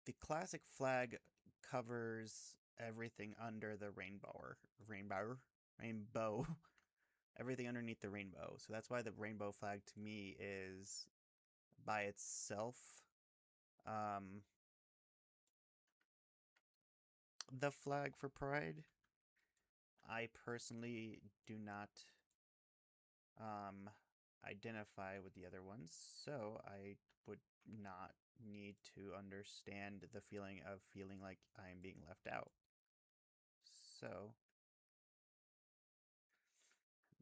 S1: The classic flag covers everything under the rainbow, everything underneath the rainbow. So that's why the rainbow flag to me is by itself. The flag for Pride. I personally do not identify with the other ones, so I would not need to understand the feeling of feeling like I am being left out. So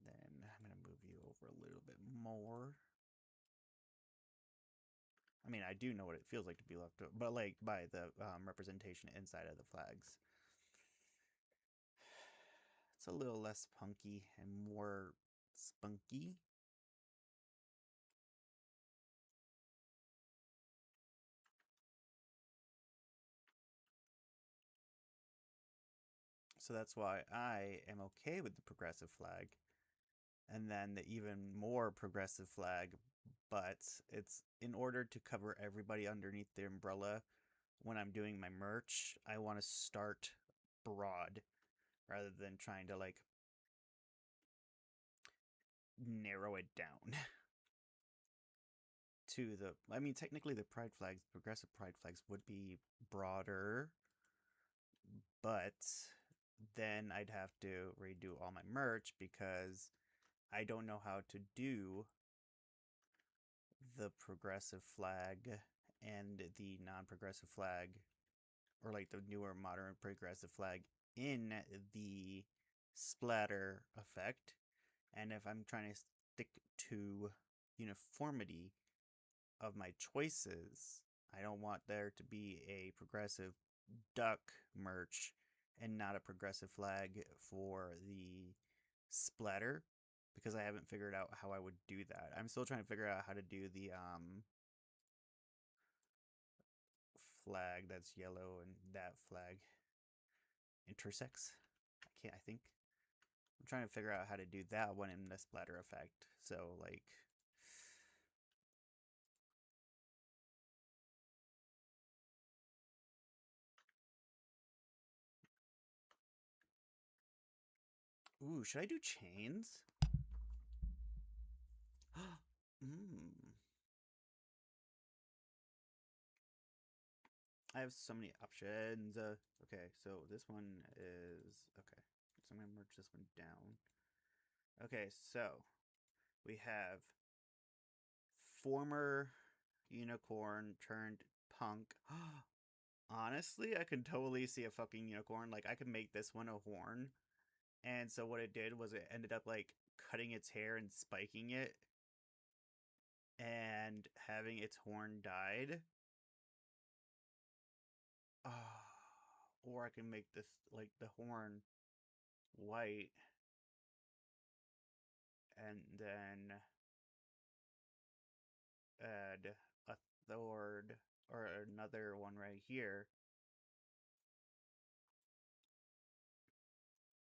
S1: then I'm going to move you over a little bit more. I mean, I do know what it feels like to be left out, but like by the representation inside of the flags. It's a little less punky and more spunky. So that's why I am okay with the progressive flag. And then the even more progressive flag, but it's in order to cover everybody underneath the umbrella. When I'm doing my merch, I want to start broad rather than trying to like narrow it down to the, I mean, technically the pride flags, progressive pride flags would be broader, but then I'd have to redo all my merch because I don't know how to do the progressive flag and the non-progressive flag, or like the newer modern progressive flag in the splatter effect. And if I'm trying to stick to uniformity of my choices, I don't want there to be a progressive duck merch and not a progressive flag for the splatter, because I haven't figured out how I would do that. I'm still trying to figure out how to do the flag that's yellow and that flag intersects. I think I'm trying to figure out how to do that one in the splatter effect. So like ooh, should I do chains? I have so many options. Okay, so this one is okay. So I'm gonna merge this one down. Okay, so we have former unicorn turned punk. Honestly, I could totally see a fucking unicorn. Like, I could make this one a horn. And so what it did was it ended up, like, cutting its hair and spiking it and having its horn dyed. Or I can make this, like, the horn white and then add a third or another one right here.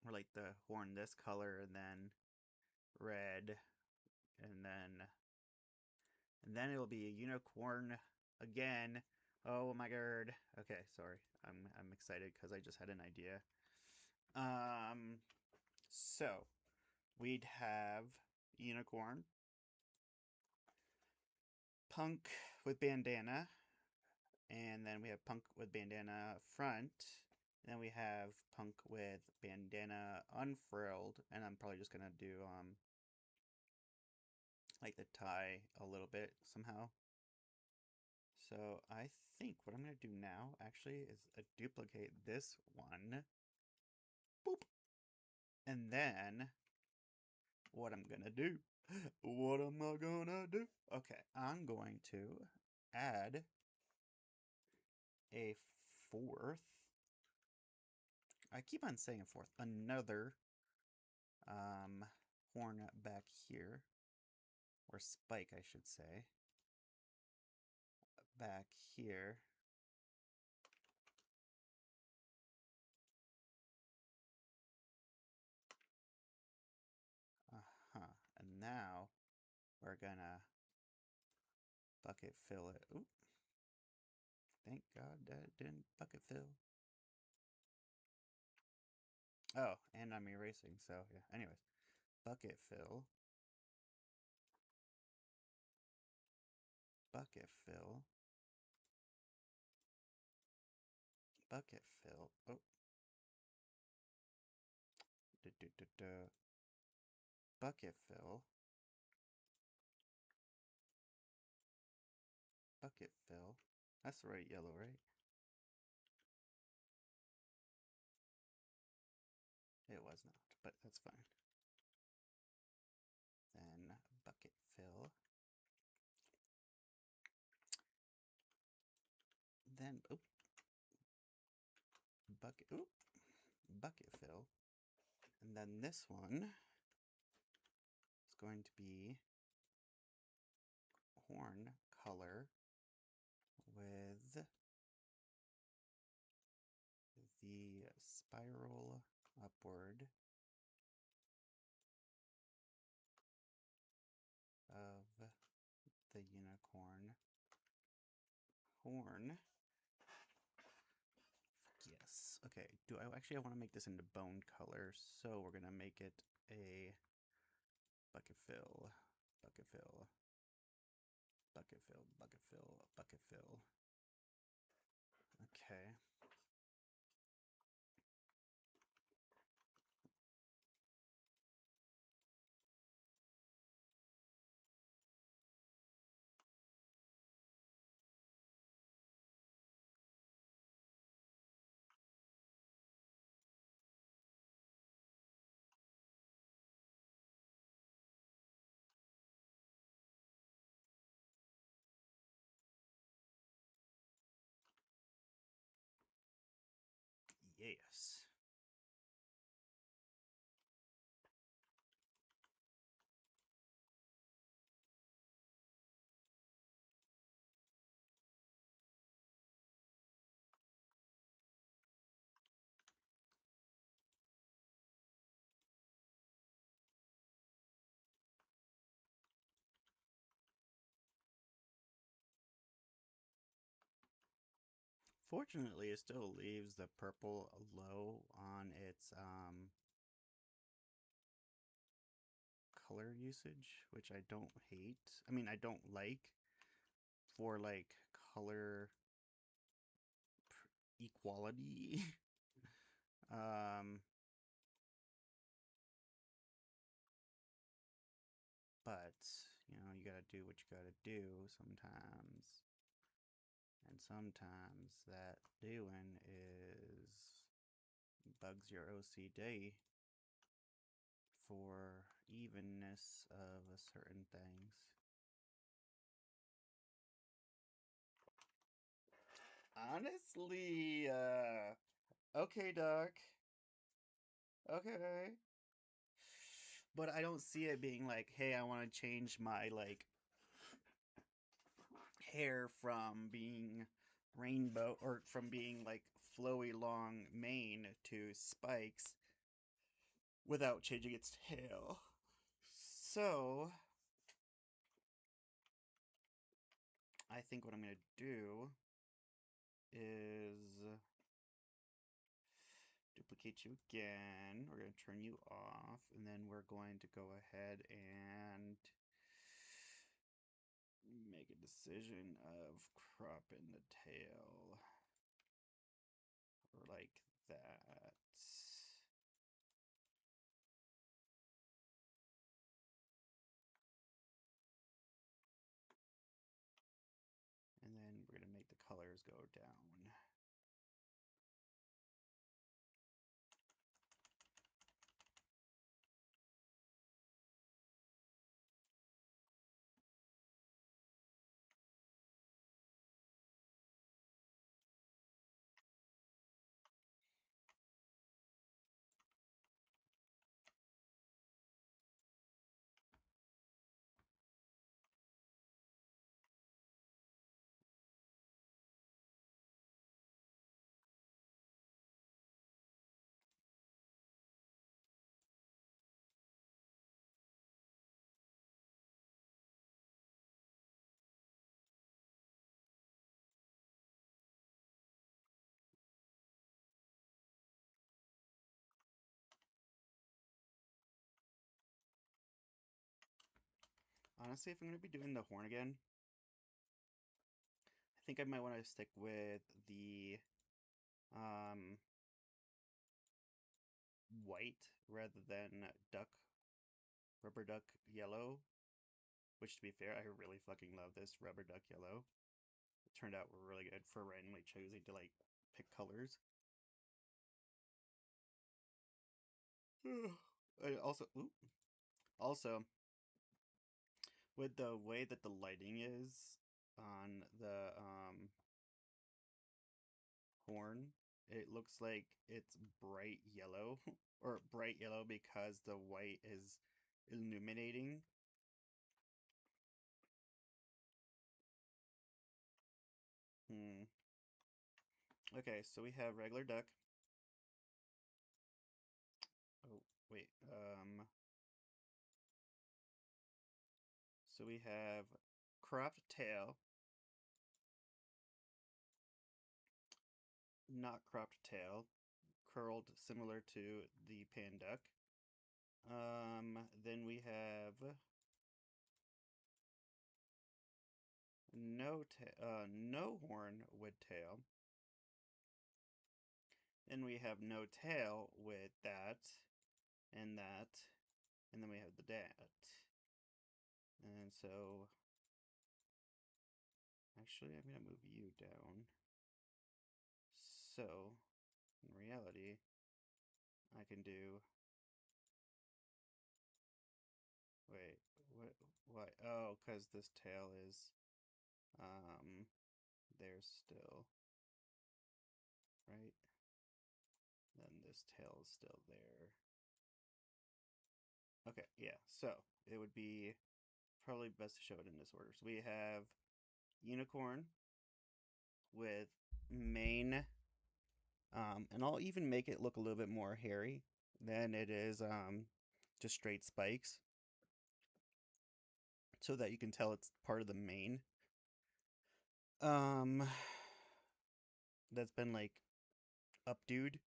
S1: Or like the horn this color and then red and then it'll be a unicorn again. Oh my god. Okay, sorry. I'm excited because I just had an idea. So we'd have unicorn, punk with bandana, and then we have punk with bandana front. And then we have punk with bandana unfurled, and I'm probably just gonna do like the tie a little bit somehow. So I think what I'm gonna do now actually is duplicate this one. Boop. And then what I'm gonna do? What am I gonna do? Okay, I'm going to add a fourth. I keep on saying a fourth. Another horn back here, or spike, I should say, back here. And now we're gonna bucket fill it. Oop. Thank God that didn't bucket fill. Oh, and I'm erasing, so yeah. Anyways, bucket fill. Bucket fill. Bucket fill. Oh. Bucket fill. Bucket fill. That's the right yellow, right? It was not, but that's fine. Then bucket fill. Then, oop. Bucket fill. And then this one is going to be horn color with the spiral upward of the unicorn horn. Yes. Okay. I want to make this into bone color, so we're gonna make it a bucket fill, bucket fill, bucket fill, bucket fill, bucket fill. Okay. Yes. Fortunately, it still leaves the purple low on its color usage, which I don't hate. I mean, I don't like for like color equality. do what you gotta do sometimes. And sometimes that doing is bugs your OCD for evenness of certain things. Honestly, okay, Doc. Okay. But I don't see it being like, hey, I want to change my, like, hair from being rainbow, or from being, like, flowy long mane to spikes without changing its tail. So, I think what I'm going to do is duplicate you again. We're going to turn you off, and then we're going to go ahead and make a decision of cropping the tail like that. And then we're going to make the colors go down. Honestly, if I'm going to be doing the horn again, I think I might want to stick with the white rather than rubber duck yellow. Which, to be fair, I really fucking love this rubber duck yellow. It turned out really good for randomly choosing to, like, pick colors. Also, with the way that the lighting is on the horn, it looks like it's bright yellow, or bright yellow because the white is illuminating. Okay, so we have regular duck. Oh, wait, so we have cropped tail, not cropped tail, curled similar to the pan duck. Then we have no horn with tail. Then we have no tail with that, and that, and then we have the dat. And so, actually, I'm gonna move you down. So, in reality, I can do. Wait, what? Oh, because this tail is, there still, right? Then this tail is still there. Okay, yeah, so it would be probably best to show it in this order. So we have unicorn with mane, and I'll even make it look a little bit more hairy than it is just straight spikes, so that you can tell it's part of the mane. That's been, like, updoed,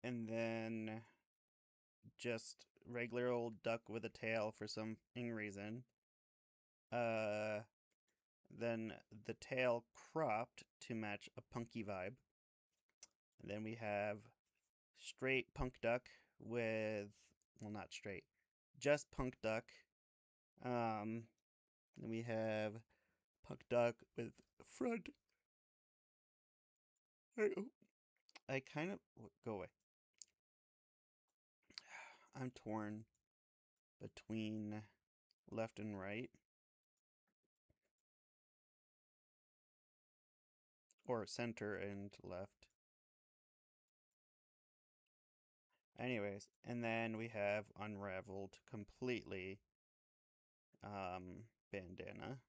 S1: and then just regular old duck with a tail for some reason. Then the tail cropped to match a punky vibe. And then we have straight punk duck with, well, not straight, just punk duck, Then we have Puck Duck with front. I kind of go away. I'm torn between left and right. Or center and left. Anyways, and then we have unraveled completely bandana.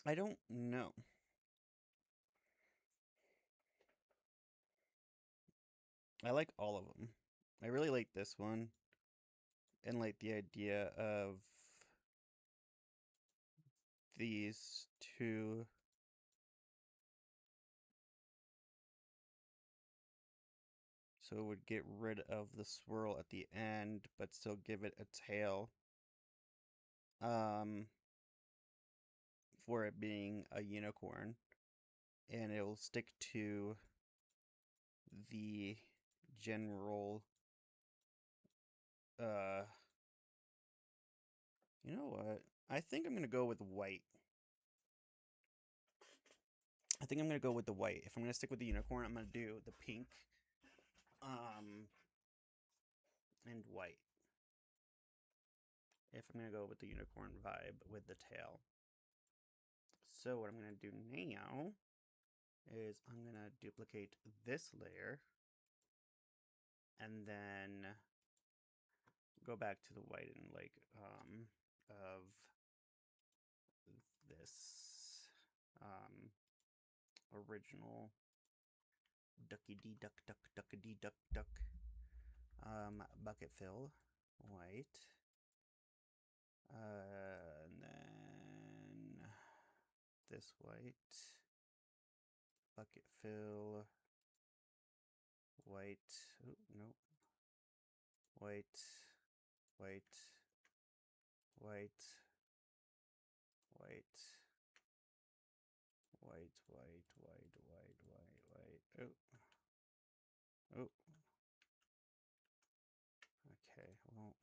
S1: I don't know. I like all of them. I really like this one. And like the idea of these two. So it would get rid of the swirl at the end, but still give it a tail. For it being a unicorn. And it'll stick to the general you know what? I think I'm gonna go with white. I think I'm gonna go with the white. If I'm gonna stick with the unicorn, I'm gonna do the pink and white. If I'm gonna go with the unicorn vibe with the tail. So what I'm gonna do now is I'm gonna duplicate this layer and then go back to the white and like of this original ducky dee duck duck ducky dee duck duck bucket fill white, and then this white bucket fill white. Oh no, white, white, white, white, white, white, white, white, white, white. Oh, oh. Okay, well.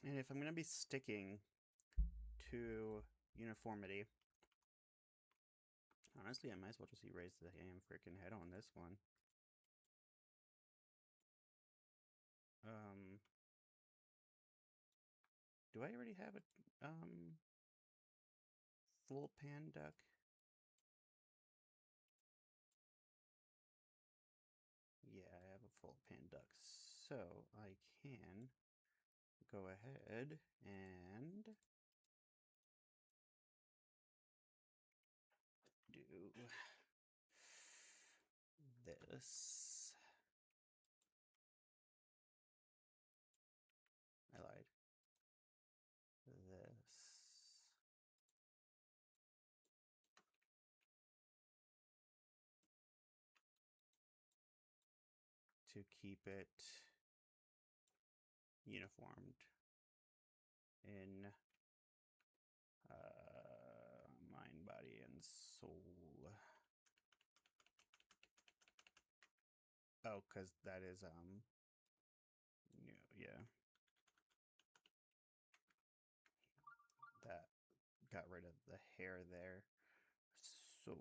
S1: And if I'm going to be sticking to uniformity, honestly, I might as well just erase the damn freaking head on this one. Do I already have a full pan duck? Yeah, I have a full pan duck, so I can go ahead and do this. I lied. This. To keep it uniformed in mind, body, and soul. Oh, because that is, yeah. That got rid of the hair there. So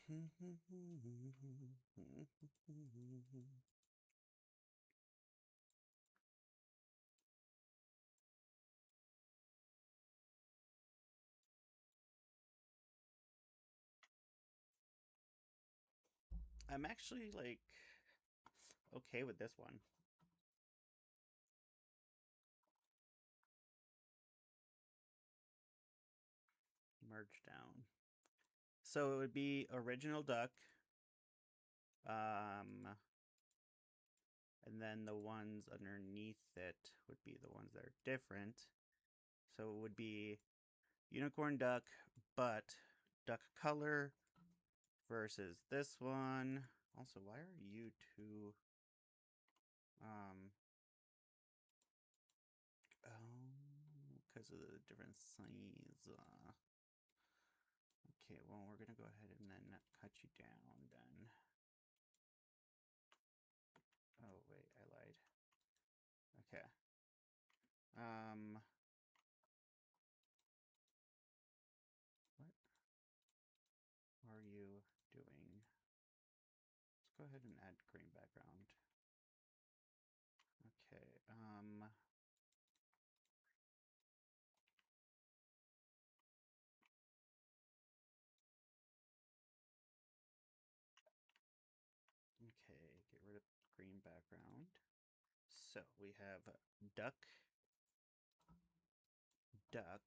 S1: I'm actually like okay with this one. Merge down. So it would be original duck. And then the ones underneath it would be the ones that are different. So it would be unicorn duck, but duck color versus this one. Also, why are you two? Because of the different size. Okay, well, we're gonna go ahead and then cut you down then. Oh, wait, I lied. Okay. What are you doing? Let's go ahead and add green background. Okay, okay, get rid of green background. So we have duck, duck,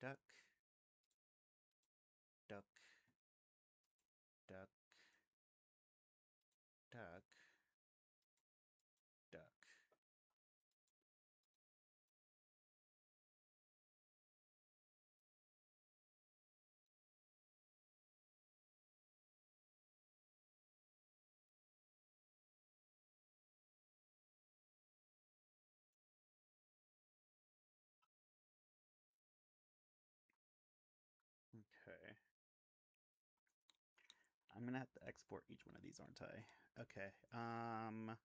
S1: duck, duck, duck, duck, duck. Okay. I'm gonna have to export each one of these, aren't I? Okay. What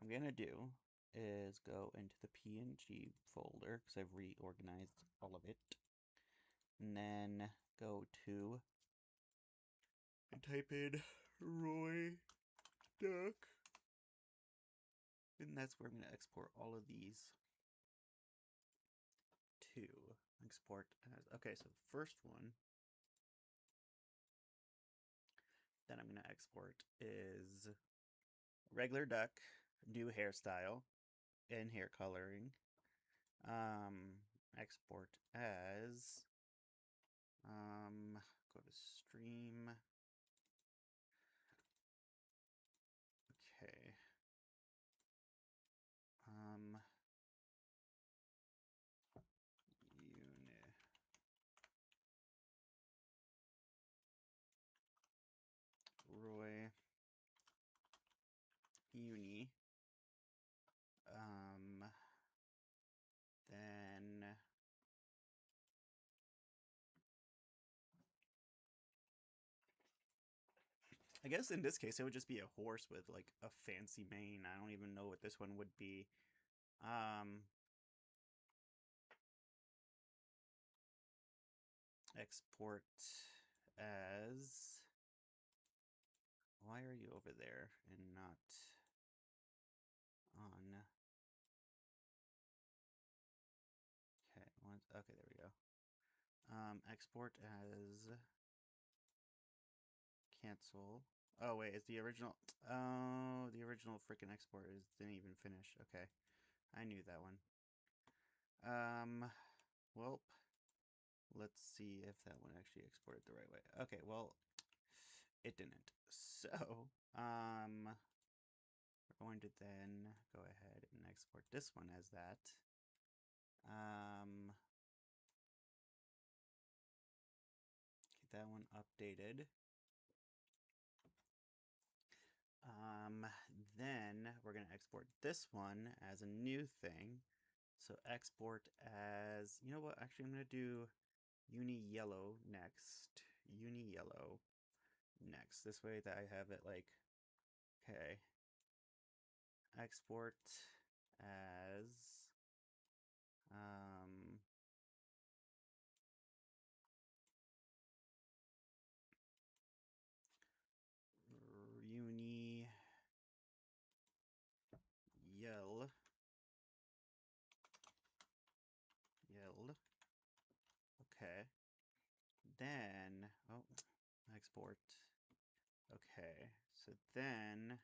S1: I'm gonna do is go into the PNG folder because I've reorganized all of it, and then go to and type in Roy Duck, and that's where I'm gonna export all of these to. Export as okay. So the first one that I'm gonna export is regular duck, new hairstyle, and hair coloring. Export as go to stream. Okay. Roy Uni. Then I guess in this case it would just be a horse with like a fancy mane. I don't even know what this one would be. Export as. Why are you over there and not on? Okay, okay, there we go. Export as cancel. Oh wait, is the original? Oh, the original freaking export didn't even finish. Okay, I knew that one. Well, let's see if that one actually exported the right way. Okay, well, it didn't. So, we're going to then go ahead and export this one as that. Get that one updated. Then we're going to export this one as a new thing. So export as, you know what, actually I'm going to do uni yellow next. Uni yellow next. This way that I have it like, okay. Export as, export. Okay, so then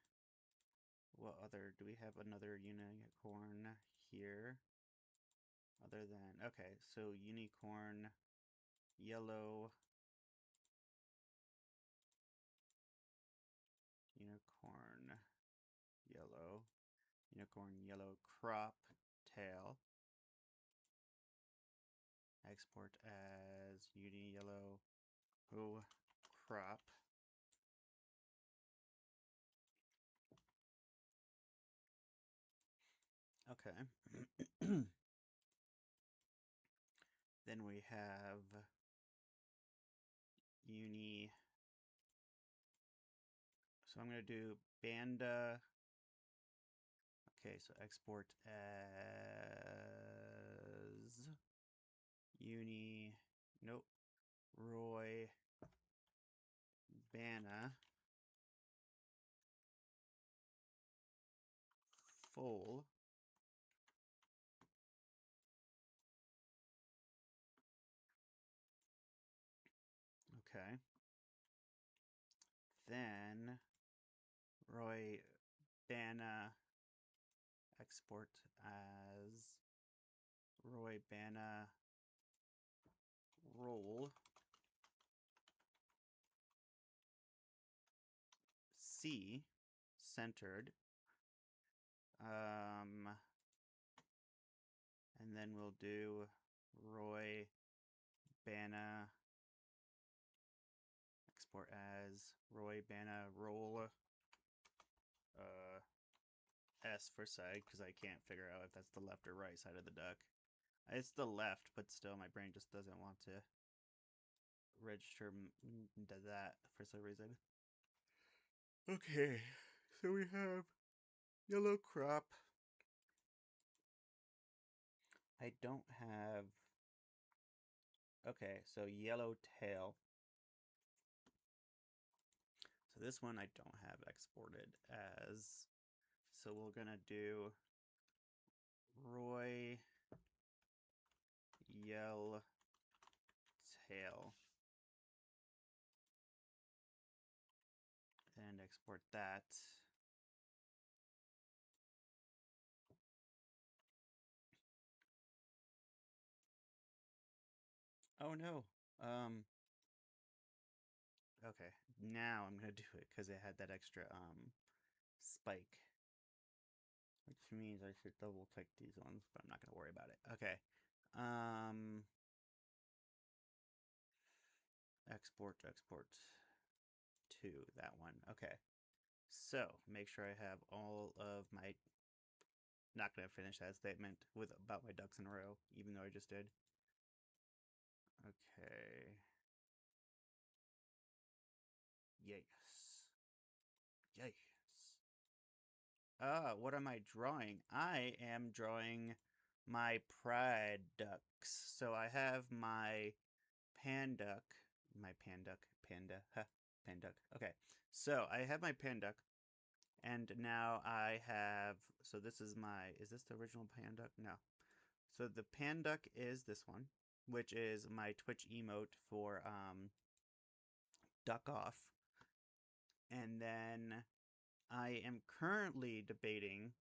S1: what other, do we have another unicorn here? Other than, okay, so unicorn, yellow, unicorn, yellow crop tail. Export as uni yellow crop. Okay. Then we have uni. So I'm going to do Banda. Okay, so export as uni. Nope. Roy Bana. Full. Okay. Then Roy Bana export as Roy Bana roll C centered. And then we'll do Roy Bana export as Roy Bana roll S for side, because I can't figure out if that's the left or right side of the duck. It's the left, but still my brain just doesn't want to register that for some reason. Okay, so we have yellow crop. I don't have... Okay, so yellow tail. So this one I don't have exported as... So we're gonna do Roy Yell Tail and export that. Oh no. Okay, now I'm gonna do it because it had that extra spike, which means I should double click these ones, but I'm not gonna worry about it. Okay. Export to that one. Okay. So make sure I have all of my... Not gonna finish that statement with about my ducks in a row, even though I just did. Okay. Yes. Yes. What am I drawing? I am drawing my pride ducks. So I have my panduck. Panduck. Okay. So I have my panduck. And now I have... So this is my... Is this the original panduck? No. So the panduck is this one, which is my Twitch emote for duck off. And then I am currently debating,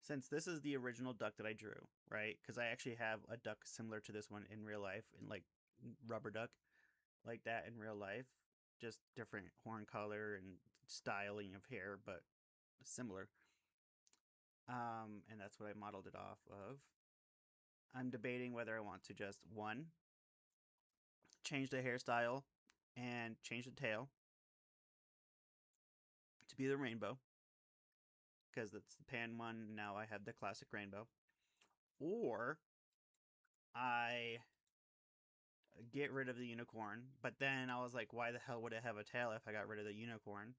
S1: since this is the original duck that I drew, right? Because I actually have a duck similar to this one in real life, in like rubber duck, like that in real life. Just different horn color and styling of hair, but similar. And that's what I modeled it off of. I'm debating whether I want to just, one, change the hairstyle and change the tail to be the rainbow, because that's the pan one. Now I have the classic rainbow. Or I get rid of the unicorn, but then I was like, why the hell would it have a tail if I got rid of the unicorn?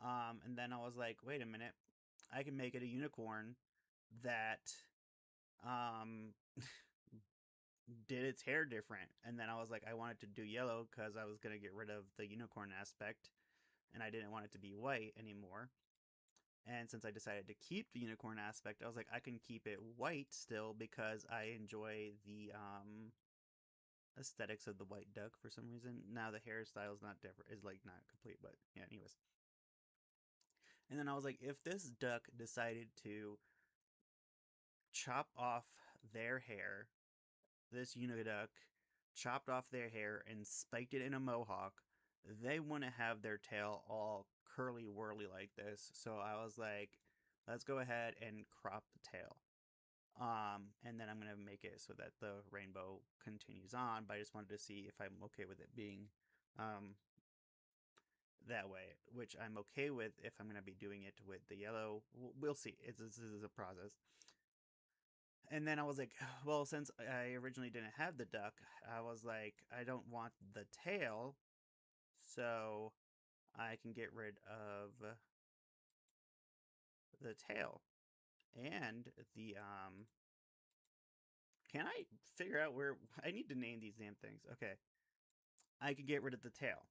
S1: And then I was like, wait a minute, I can make it a unicorn that did its hair different. And then I was like, I wanted to do yellow because I was going to get rid of the unicorn aspect, and I didn't want it to be white anymore. And since I decided to keep the unicorn aspect, I was like, I can keep it white still because I enjoy the aesthetics of the white duck for some reason. Now the hairstyle is not different, is like not complete, but yeah, anyways. And then I was like, if this duck decided to chop off their hair, this uniduck chopped off their hair and spiked it in a mohawk, they wouldn't have their tail all curly whirly like this. So I was like, let's go ahead and crop the tail. And then I'm gonna make it so that the rainbow continues on, but I just wanted to see if I'm okay with it being that way, which I'm okay with if I'm gonna be doing it with the yellow. We'll see. This is a process. And then I was like, well, since I originally didn't have the duck, I was like, I don't want the tail, so I can get rid of the tail and the can I figure out where I need to name these damn things? Okay. I could get rid of the tail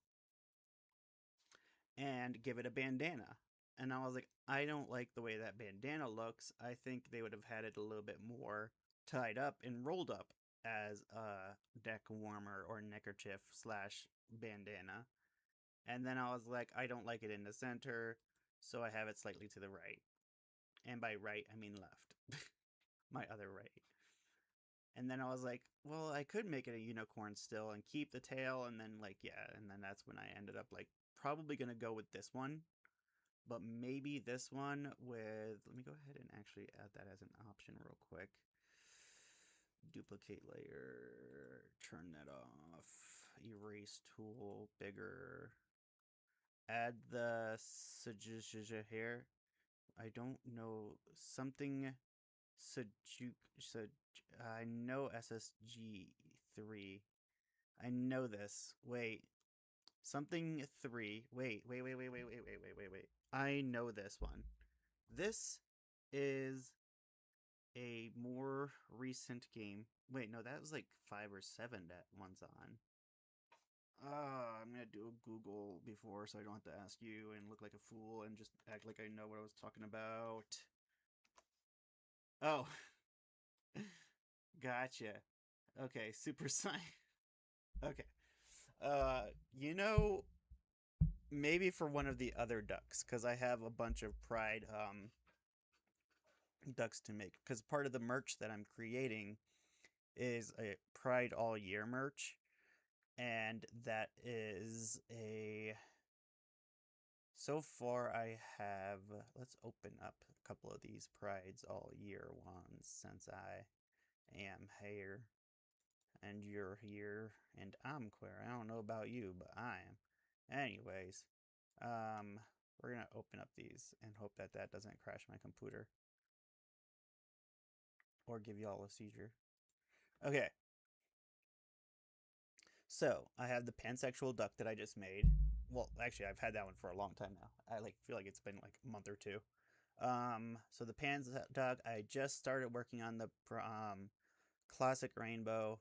S1: and give it a bandana. And I was like, I don't like the way that bandana looks. I think they would have had it a little bit more tied up and rolled up as a neck warmer or neckerchief slash bandana. And then I was like, I don't like it in the center, so I have it slightly to the right. And by right, I mean left. My other right. And then I was like, well, I could make it a unicorn still and keep the tail, and then like, yeah, and then that's when I ended up like probably gonna go with this one, but maybe this one with, let me go ahead and actually add that as an option real quick. Duplicate layer, turn that off, erase tool, bigger, add the here. I don't know, something I know SSG3. I know this. Wait. Something 3. Wait. I know this one. This is a more recent game. Wait, no, that was like 5 or 7 that one's on. I'm gonna do a Google before so I don't have to ask you and look like a fool and just act like I know what I was talking about. Oh. Gotcha. Okay, Super Saiyan. Okay. You know, maybe for one of the other ducks, because I have a bunch of Pride ducks to make. Because part of the merch that I'm creating is a Pride all year merch, and that is a. So far, I have. Let's open up a couple of these Prides all year ones since I am here and you're here and I'm queer. I don't know about you, but I am. Anyways, we're gonna open up these and hope that that doesn't crash my computer or give y'all a seizure. Okay. So I have the pansexual duck that I just made. Well, actually, I've had that one for a long time now. I like feel like it's been like a month or two. So the pans duck, I just started working on the classic rainbow.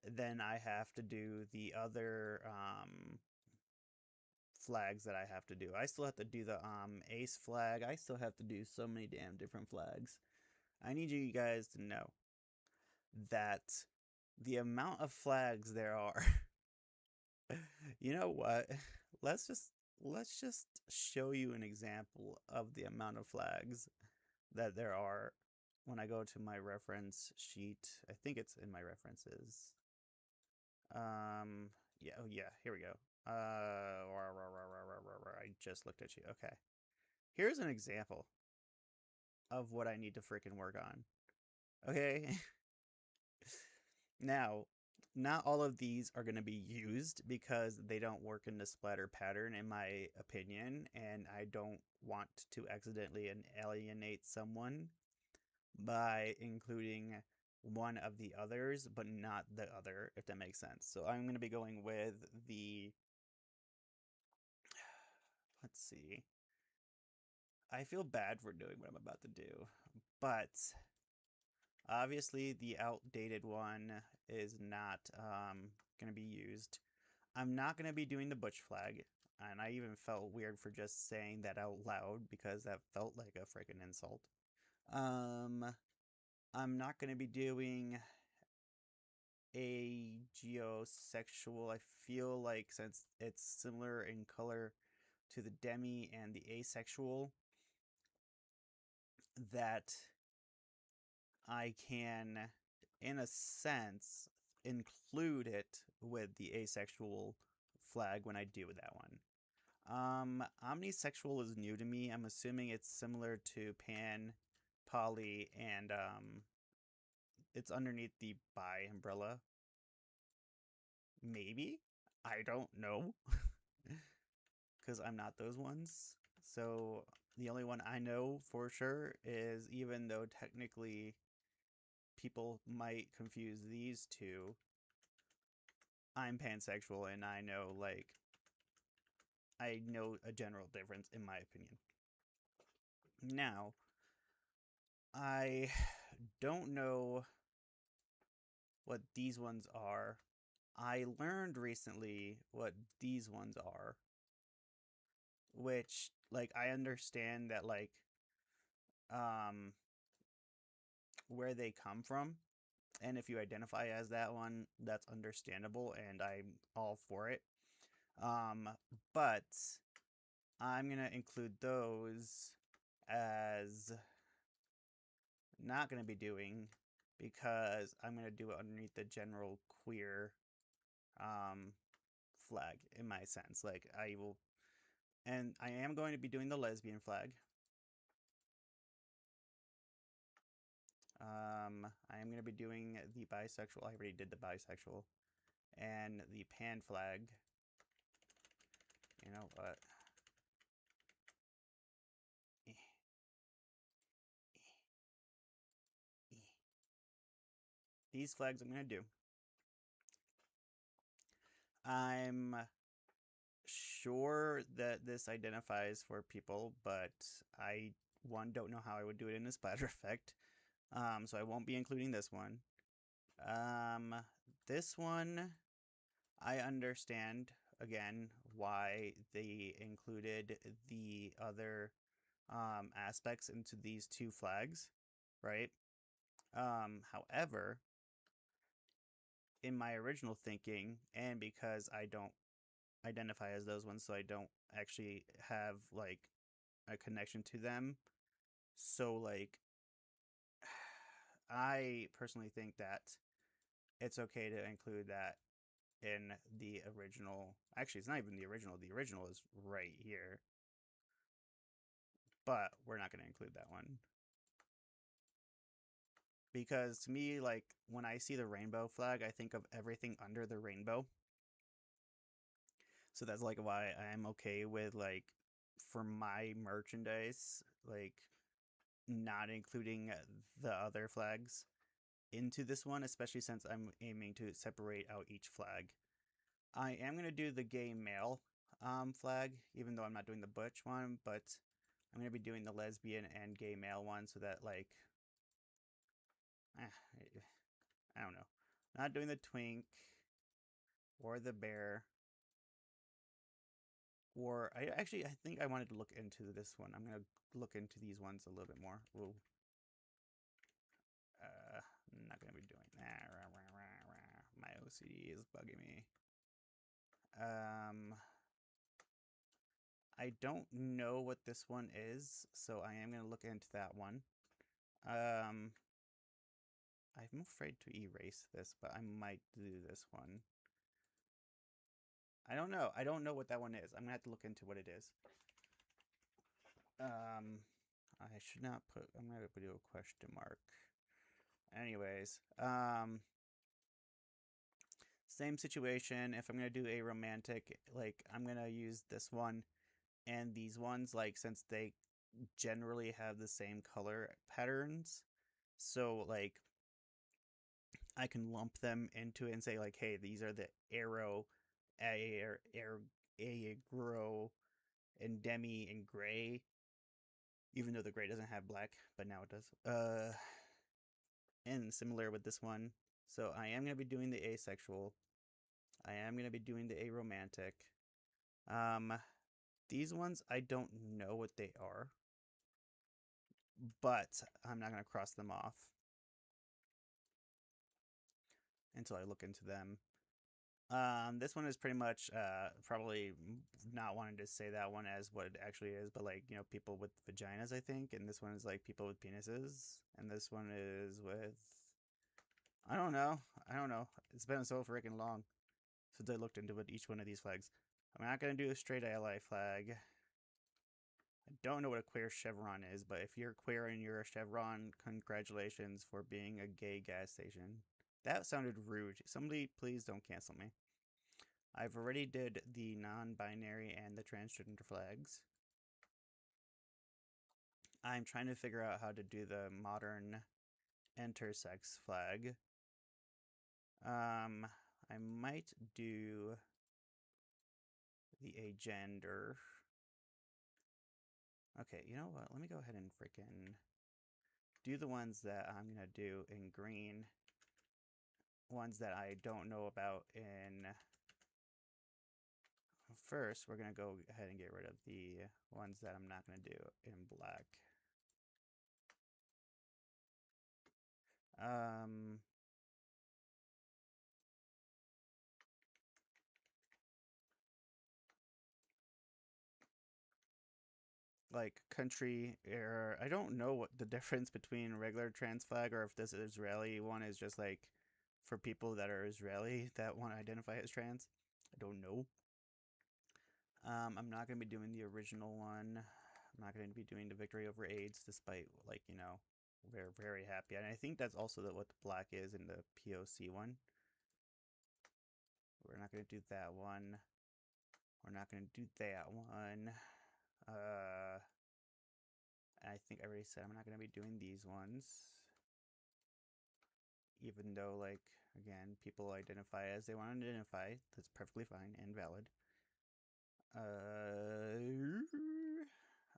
S1: Then I have to do the other flags that I have to do. I still have to do the ace flag. I still have to do so many damn different flags. I need you guys to know that the amount of flags there are. You know what? Let's just show you an example of the amount of flags that there are when I go to my reference sheet. I think it's in my references. Yeah, oh yeah, here we go. I just looked at you. Okay. Here's an example of what I need to freaking work on. Okay? Now, not all of these are going to be used because they don't work in the splatter pattern, in my opinion, and I don't want to accidentally alienate someone by including one of the others, but not the other, if that makes sense. So I'm going to be going with the... Let's see. I feel bad for doing what I'm about to do, but obviously the outdated one is not going to be used. I'm not going to be doing the butch flag, and I even felt weird for just saying that out loud because that felt like a freaking insult. I'm not going to be doing ageosexual. I feel like since it's similar in color to the demi and the asexual, that I can, in a sense, include it with the asexual flag when I do that one. Omnisexual is new to me. I'm assuming it's similar to pan, poly, and it's underneath the bi umbrella. Maybe? I don't know. Because I'm not those ones. So the only one I know for sure is, even though technically people might confuse these two, I'm pansexual and I know, like, I know a general difference in my opinion. Now, I don't know what these ones are. I learned recently what these ones are, which, like, I understand that, like, um, where they come from, and if you identify as that one, that's understandable, and I'm all for it. But I'm gonna include those as not gonna be doing, because I'm gonna do it underneath the general queer flag, in my sense. Like, I will, and I am going to be doing the lesbian flag. I am going to be doing the bisexual. I already did the bisexual. And the pan flag. You know what? These flags I'm going to do. I'm sure that this identifies for people, but I, one, don't know how I would do it in a splatter effect. So I won't be including this one. This one, I understand, again, why they included the other aspects into these two flags, right? However, in my original thinking, and because I don't identify as those ones, so I don't actually have, like, a connection to them, so, like, I personally think that it's okay to include that in the original. Actually, it's not even the original. The original is right here. But we're not going to include that one. Because to me, like, when I see the rainbow flag, I think of everything under the rainbow. So that's, like, why I'm okay with, like, for my merchandise, like, not including the other flags into this one, especially since I'm aiming to separate out each flag. I am going to do the gay male flag, even though I'm not doing the butch one, but I'm going to be doing the lesbian and gay male one, so that, like, I don't know. Not doing the twink or the bear. Or I think I wanted to look into this one. I'm going to look into these ones a little bit more. Ooh. I'm not going to be doing that. My OCD is bugging me. I don't know what this one is, so I am going to look into that one. I'm afraid to erase this, but I might do this one. I don't know. I don't know what that one is. I'm going to have to look into what it is. I should not put, I'm going to do a question mark. Anyways, same situation. If I'm going to do a romantic, like, I'm going to use this one and these ones, like, since they generally have the same color patterns. So, like, I can lump them into it and say, like, hey, these are the arrow, agro, and demi, and gray. Even though the gray doesn't have black, but now it does. And similar with this one. So I am going to be doing the asexual. I am going to be doing the aromantic. These ones, I don't know what they are, but I'm not going to cross them off. until I look into them. This one is pretty much probably not wanting to say that one as what it actually is, but like, you know, people with vaginas, I think, and this one is like people with penises, and this one is with I don't know. I don't know. It's been so freaking long since I looked into what each one of these flags. I'm not gonna do a straight ally flag. I don't know what a queer chevron is, but if you're queer and you're a chevron, congratulations for being a gay gas station. That sounded rude. Somebody please don't cancel me. I've already did the non-binary and the transgender flags. I'm trying to figure out how to do the modern intersex flag. I might do the agender. Okay, you know what? Let me go ahead and freaking do the ones that I'm gonna do in green. Ones that I don't know about in... First, we're gonna go ahead and get rid of the ones that I'm not gonna do in black. Like country error. I don't know what the difference between regular trans flag or if this Israeli one is just like for people that are Israeli that want to identify as trans. I don't know. I'm not going to be doing the original one. I'm not going to be doing the victory over AIDS, despite, like, you know, we're very happy. And I think that's also what the black is in the POC one. We're not going to do that one. We're not going to do that one. I think I already said I'm not going to be doing these ones. Even though, like, again, people identify as they want to identify. That's perfectly fine and valid.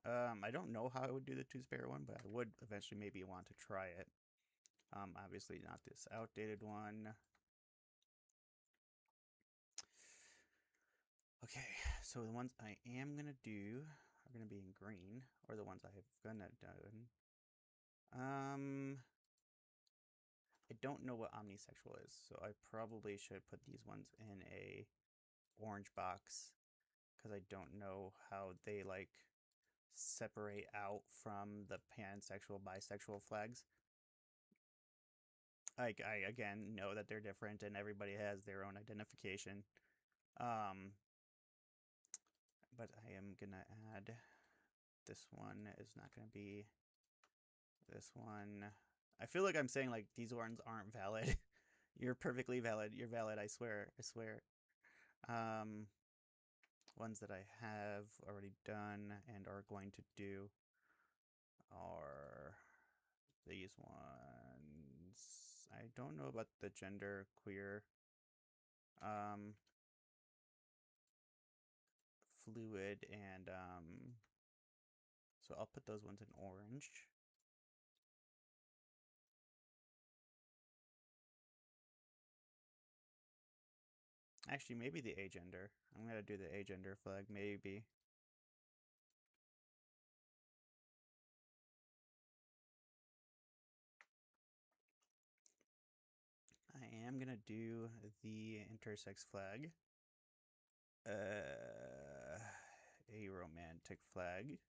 S1: I don't know how I would do the two-spare one, but I would eventually maybe want to try it. Obviously not this outdated one. Okay, so the ones I am gonna do are gonna be in green, or the ones I have gonna done. I don't know what omnisexual is, so I probably should put these ones in a orange box, because I don't know how they, like, separate out from the pansexual, bisexual flags. I again know that they're different and everybody has their own identification. But I am gonna add this one is not gonna be this one. I feel like I'm saying like these ones aren't valid. You're perfectly valid. You're valid, I swear. I swear. Ones that I have already done and are going to do are these ones. I don't know about the gender queer. Fluid and so I'll put those ones in orange. Actually, maybe the agender. I'm gonna do the agender flag, maybe. I am gonna do the intersex flag. A romantic flag.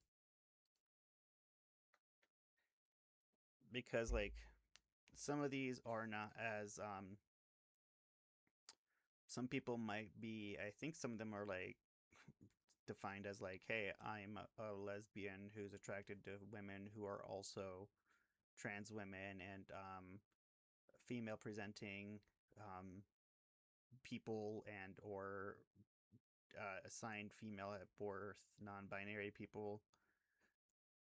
S1: Because, like, some of these are not as, some people might be, I think some of them are, like, defined as, like, hey, I'm a lesbian who's attracted to women who are also trans women and, female presenting, people and or assigned female at birth, non-binary people,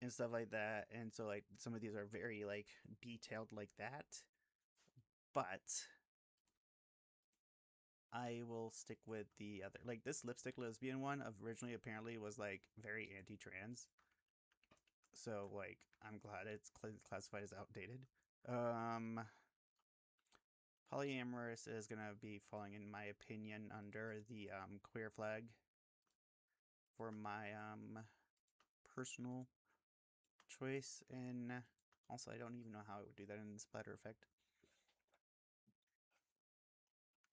S1: and stuff like that. And so, like, some of these are very, like, detailed like that. But I will stick with the other. Like, this lipstick lesbian one originally apparently was, like, very anti-trans. So, like, I'm glad it's classified as outdated. Polyamorous is gonna be falling, in my opinion, under the queer flag for my personal choice. And also, I don't even know how it would do that in the splatter effect.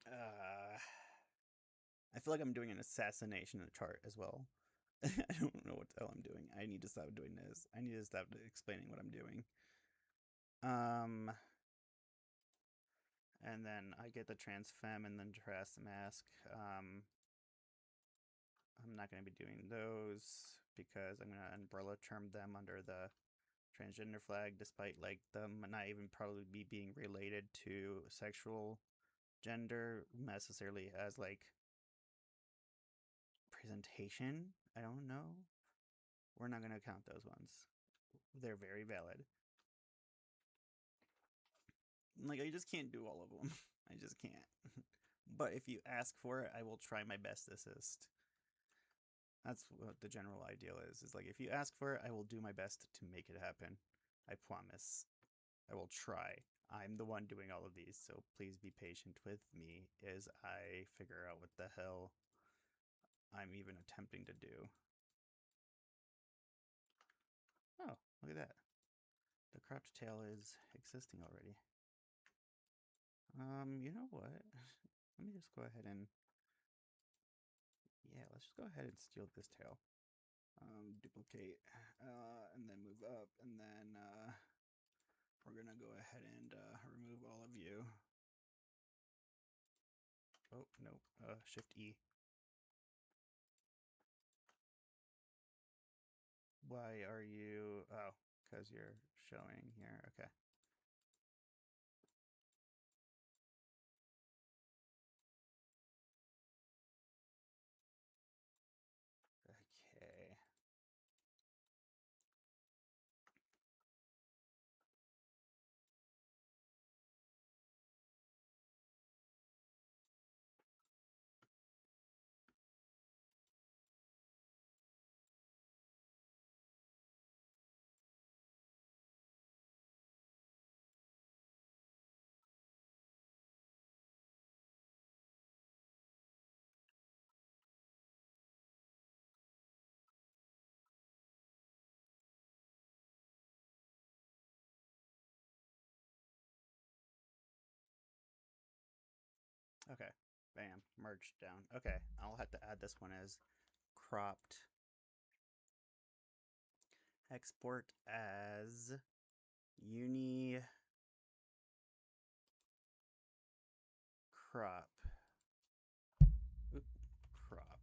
S1: I feel like I'm doing an assassination chart as well. I don't know what the hell I'm doing. I need to stop doing this. I need to stop explaining what I'm doing. And then I get the trans femme and then dress mask. I'm not going to be doing those because I'm going to umbrella term them under the transgender flag, despite like them not even probably be being related to sexual gender necessarily as like presentation. I don't know. We're not going to count those ones. They're very valid. Like, I just can't do all of them. I just can't. But if you ask for it, I will try my best to assist. That's what the general ideal is. Is like, if you ask for it, I will do my best to make it happen. I promise. I will try. I'm the one doing all of these, so please be patient with me as I figure out what the hell I'm even attempting to do. Oh, look at that. The cropped tail is existing already. You know what? Let me just go ahead and... Yeah, let's just go ahead and steal this tail. Duplicate, and then move up, and then we're gonna go ahead and remove all of you. Oh, no, Shift E. Why are you... Oh, because you're showing here, okay. Okay. Okay, bam, merged down. Okay, I'll have to add this one as cropped. Export as uni crop. Oop, crop.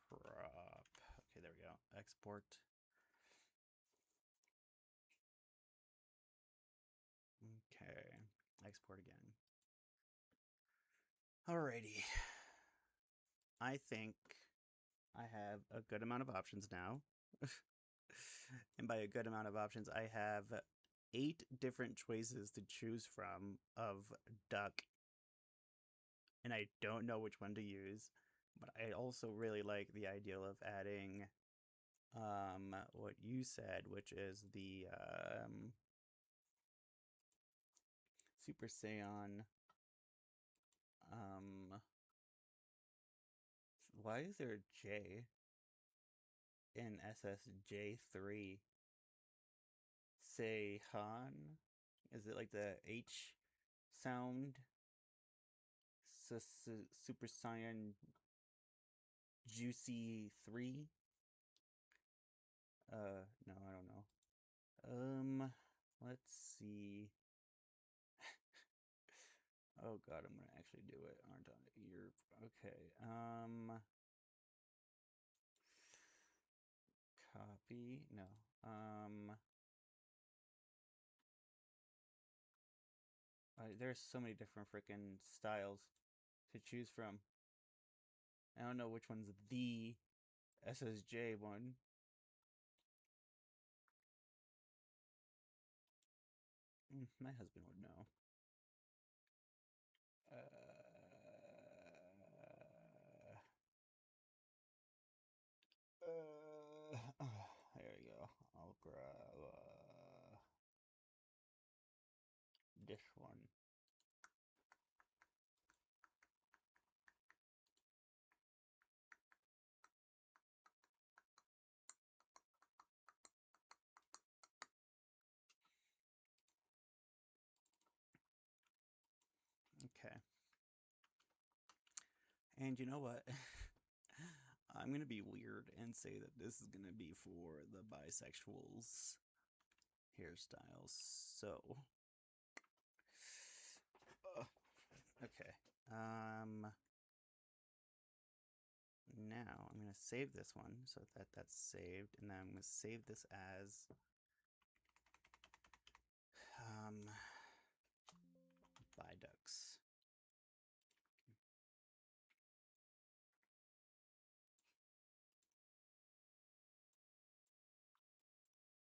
S1: Crop. Okay, there we go. Export. Okay, export again. Alrighty. I think I have a good amount of options now. And by a good amount of options, I have 8 different choices to choose from of duck. And I don't know which one to use. But I also really like the idea of adding what you said, which is the Super Saiyan. Why is there a J in SSJ3? Seihan? Is it like the H sound? Super Saiyan Juicy 3? No, I don't know. Let's see. Oh god, I'm gonna actually do it, aren't I? You're okay. Copy. No. There's so many different freaking styles to choose from. I don't know which one's the SSJ one. My husband would know. There we go. I'll grab this one. And you know what? I'm gonna be weird and say that this is gonna be for the bisexuals hairstyles. So, okay. Now I'm gonna save this one so that that's saved, and then I'm gonna save this as Bidux.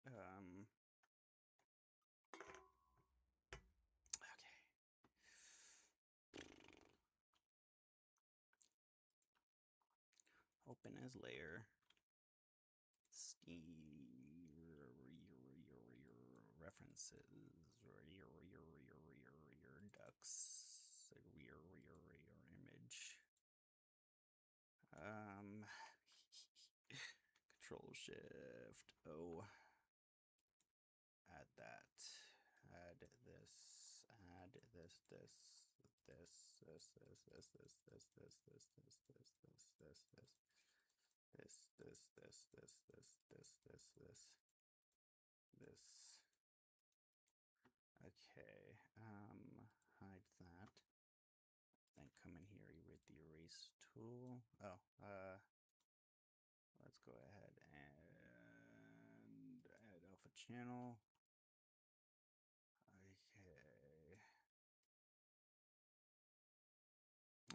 S1: Okay. Open as layer. References. Ducks. Image. Control Shift O. Add that. Add this. Add this. Okay, hide that. Then come in here with the erase tool. Oh, let's go ahead and add alpha channel. Okay.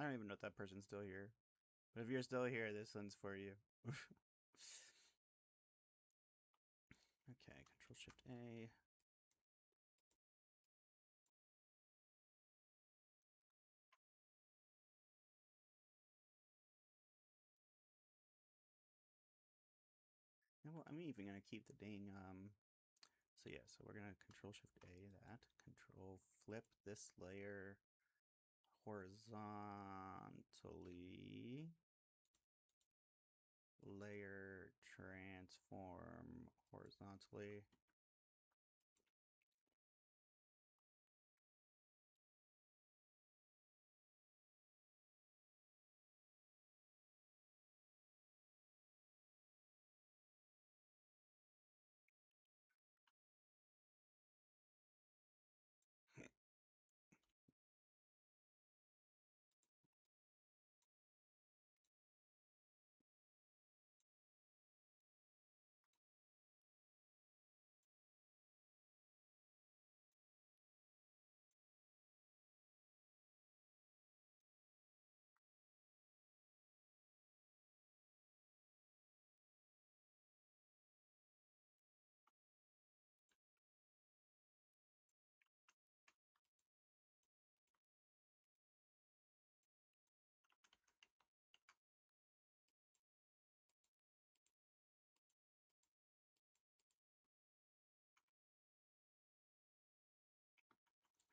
S1: I don't even know if that person's still here. But if you're still here, this one's for you. Okay, Control Shift A. Well, I'm even gonna keep the dang so yeah, so we're gonna Control Shift A that. Control flip this layer horizontally. Layer transform horizontally.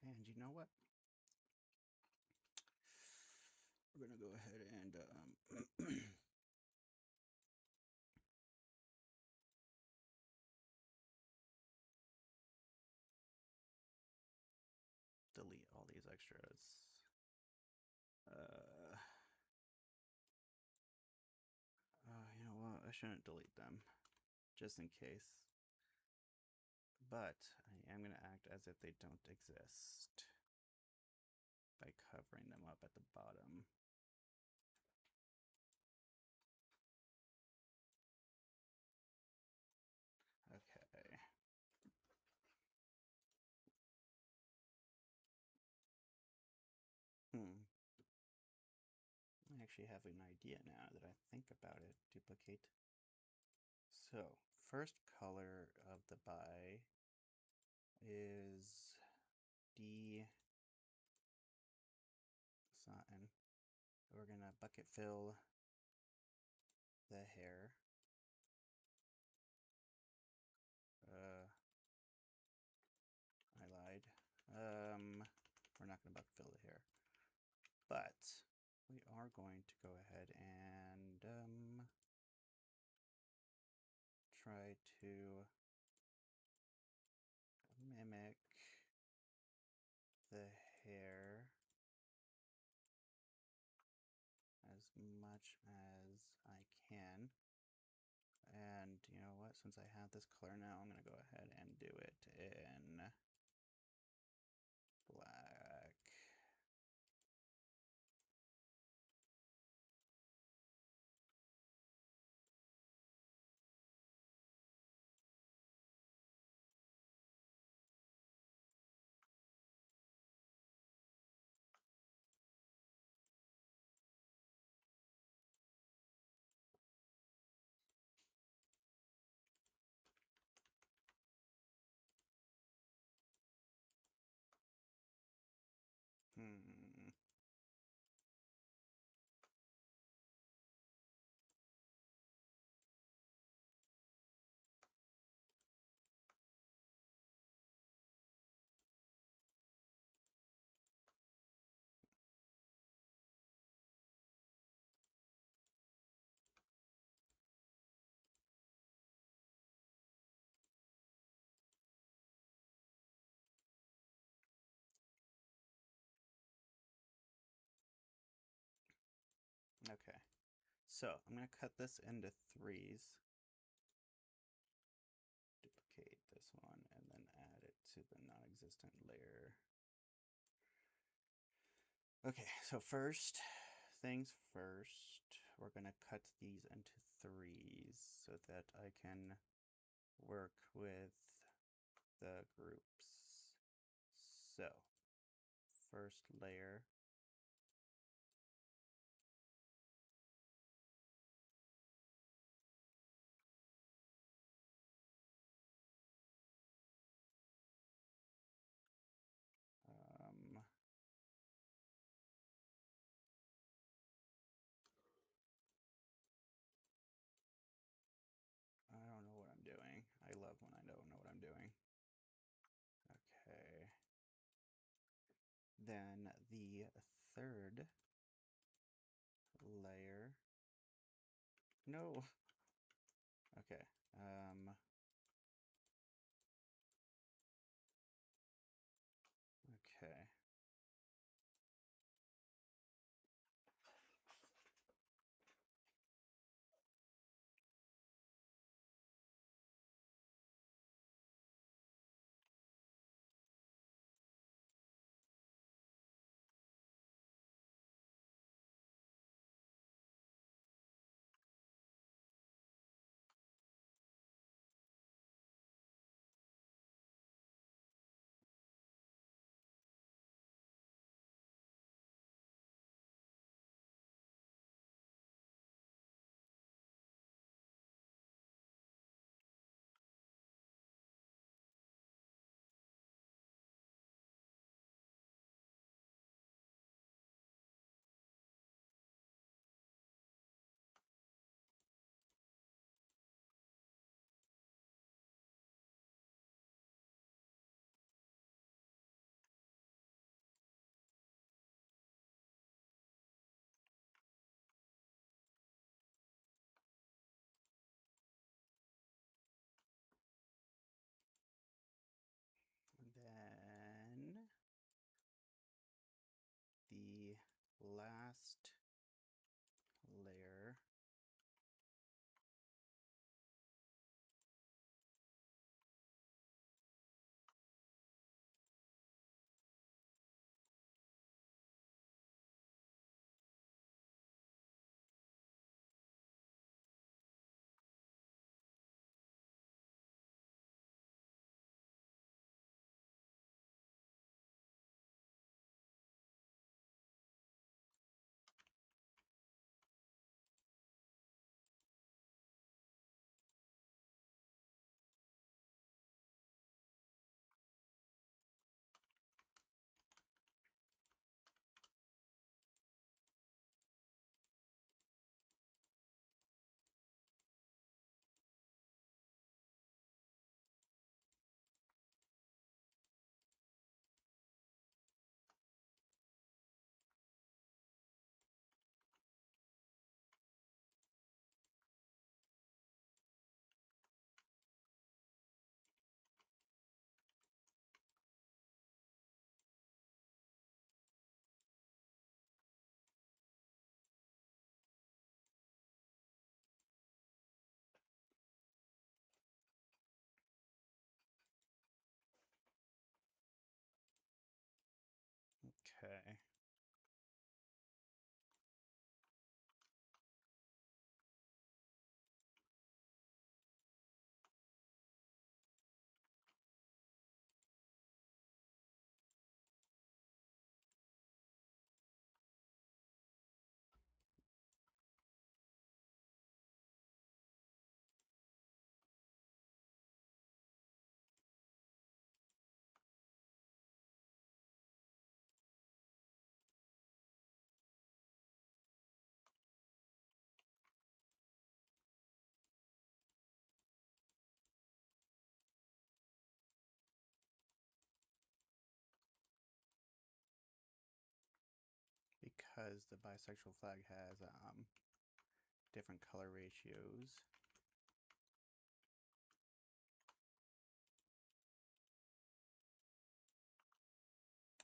S1: And you know what? We're gonna go ahead and delete all these extras. You know what? I shouldn't delete them, just in case. But I am gonna act as if they don't exist by covering them up at the bottom. Okay. I actually have an idea now that I think about it. Duplicate. So, first color of the bi is D satin. We're gonna bucket fill the hair. I lied. We're not gonna bucket fill the hair, but we are going to go ahead and try to mimic the hair as can. And you know what? Since I have this color now, I'm going to go ahead and do it in black. Hmm. Okay. So I'm going to cut this into threes. Duplicate this one and then add it to the non-existent layer. Okay, so first things first, we're going to cut these into threes so that I can work with the groups. So, first layer. I don't know what I'm doing. I love when I don't know what I'm doing. Okay. Then the third layer. No. Okay. Okay. Then the last layer. because the bisexual flag has different color ratios.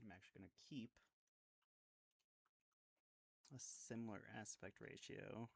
S1: I'm actually going to keep a similar aspect ratio.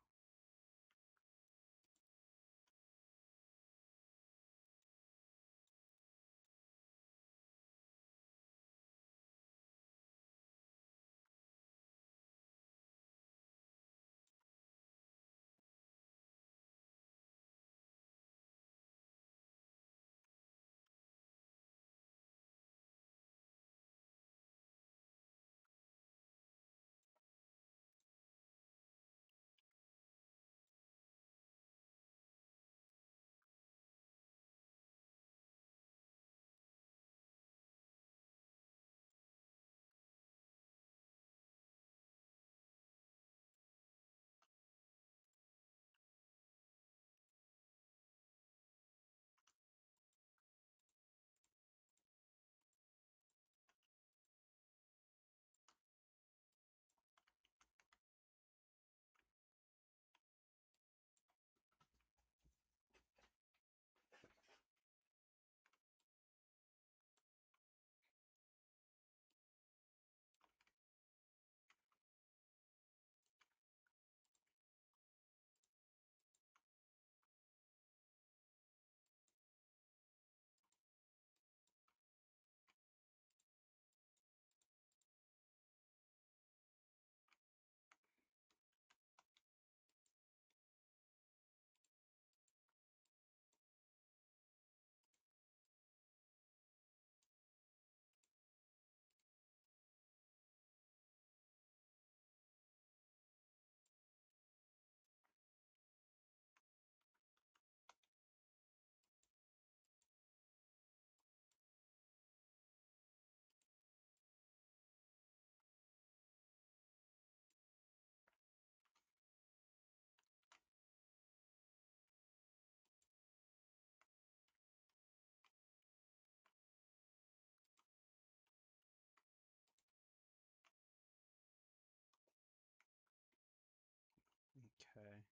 S1: Okay,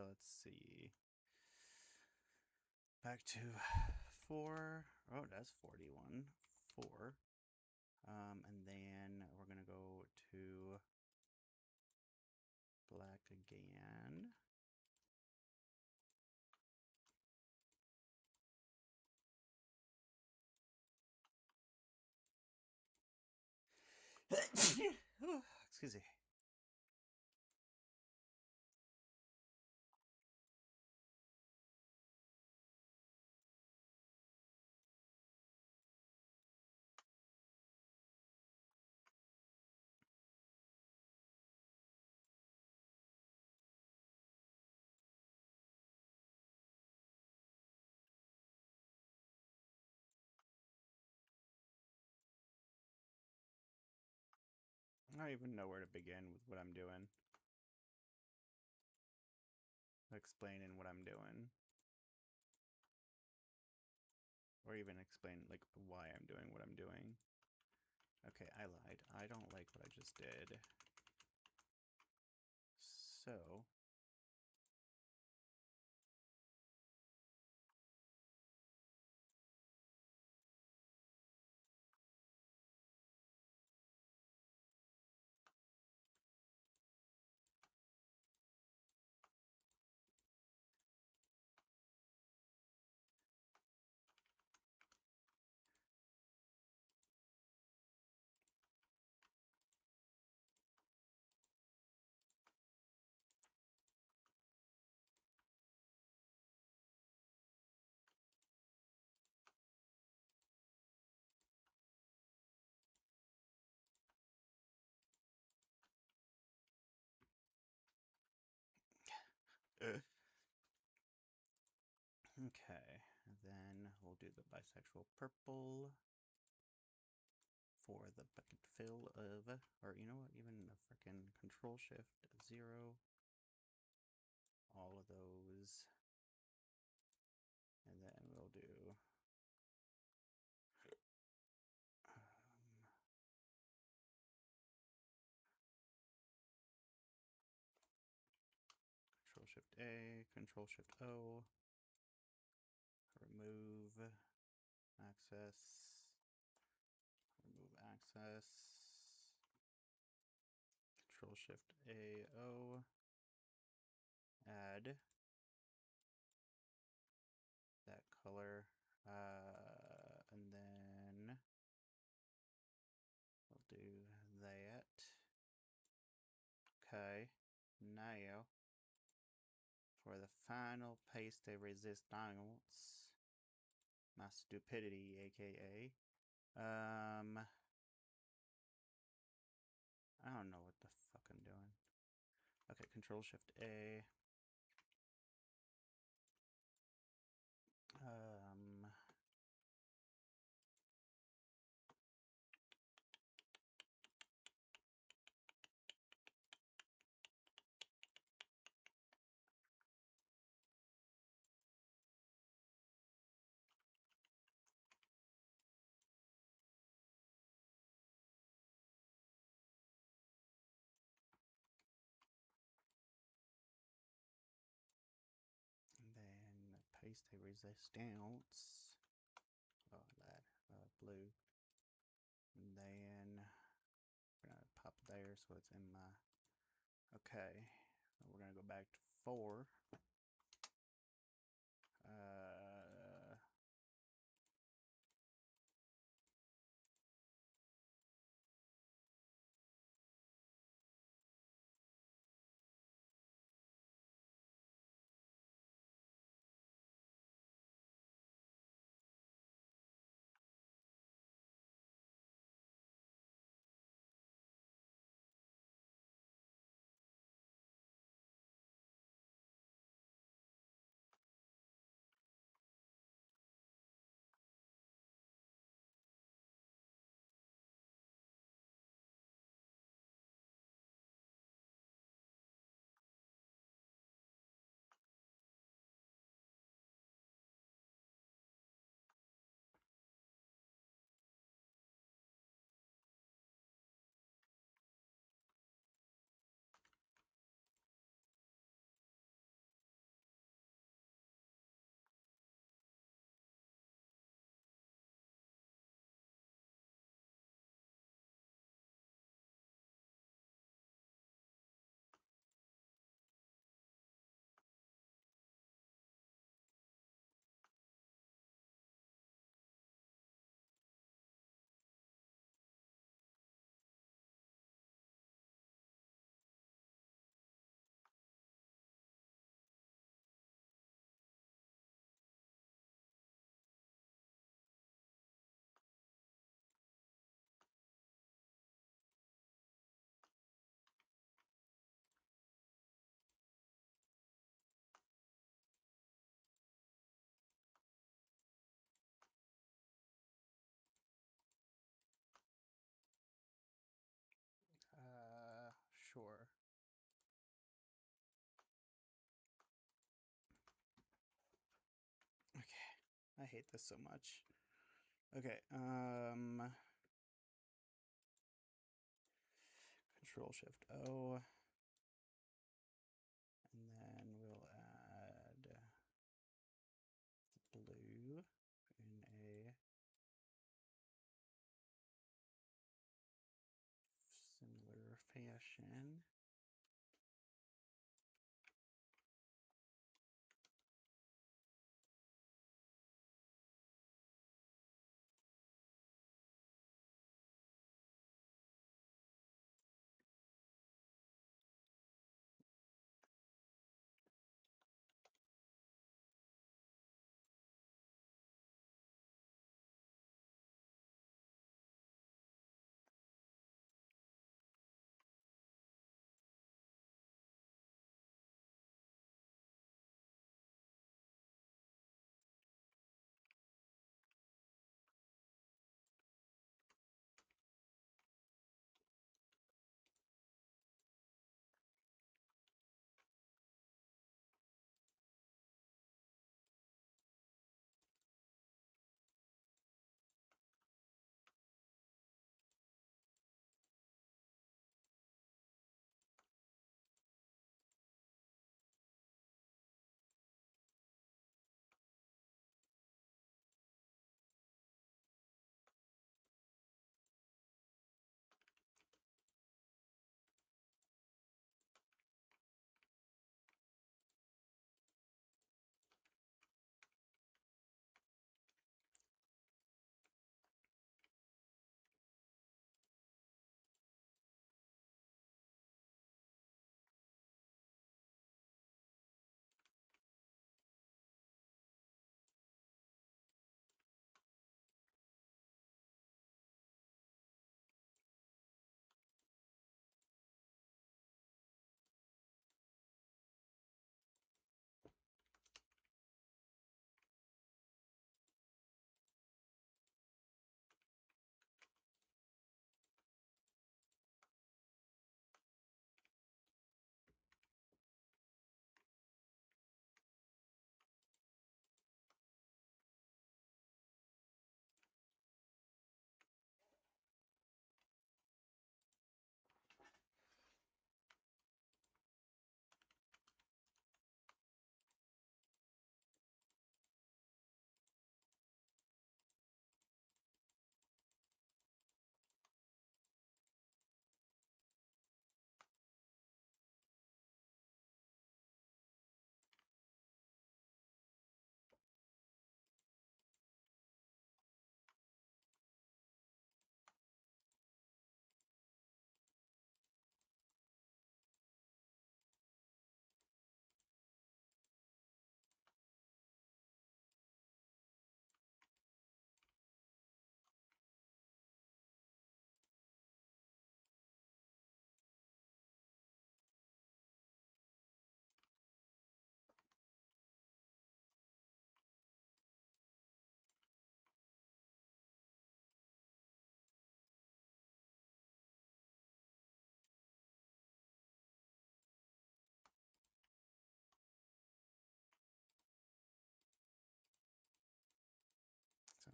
S1: let's see. Back to 4. Oh, that's 41. 4. And then we're gonna go to black again. Excuse me. I don't even know where to begin with what I'm doing. Explaining what I'm doing. Or even explain, like, why I'm doing what I'm doing. Okay, I lied. I don't like what I just did. So... Okay, then we'll do the bisexual purple for the bucket fill of, or you know what, even a freaking control shift 0. All of those. And then we'll do A, Control Shift O, remove access, Control Shift A, O, add that color, and then we'll do that. Okay, now for the final paste a resistance, my stupidity, aka, I don't know what the fuck I'm doing. Okay, Control Shift A. And then paste a resistance. Oh, that blue. And then we're gonna pop there so it's in my. Okay, we're gonna go back to 4. Sure. Okay, I hate this so much. Okay, Control Shift O, and then we'll add blue in a similar fashion.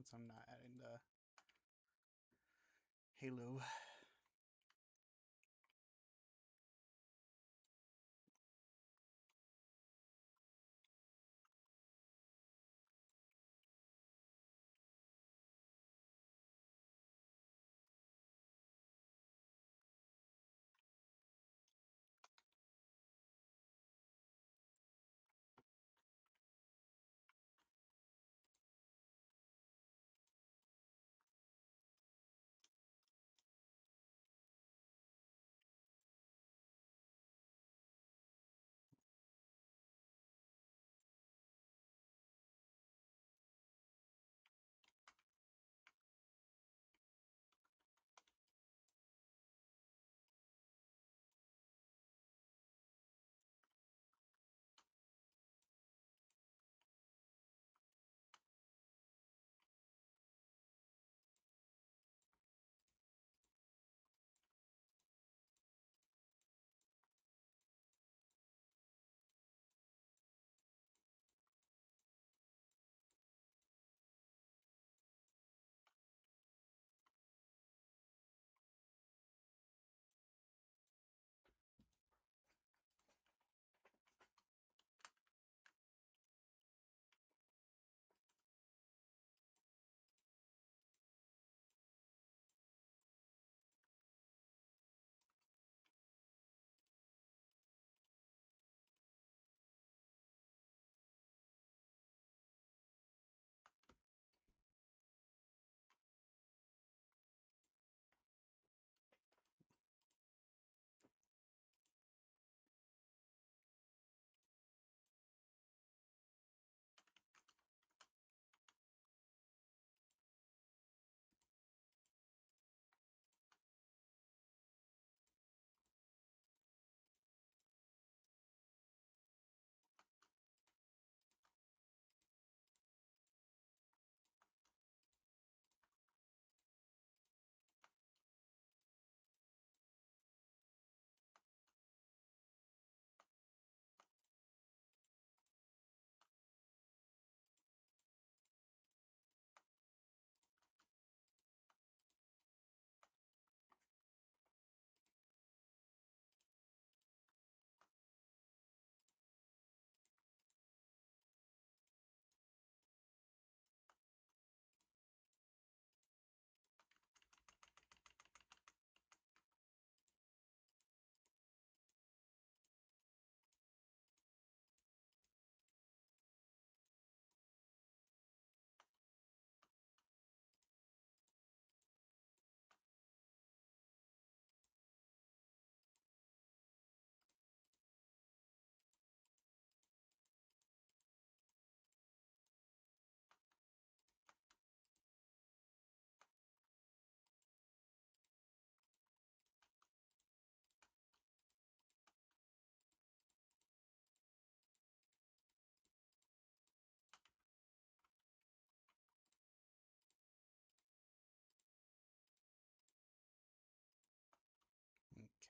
S1: since I'm not adding the Halo.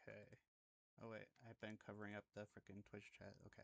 S1: Okay. Oh wait, I've been covering up the freaking Twitch chat. Okay.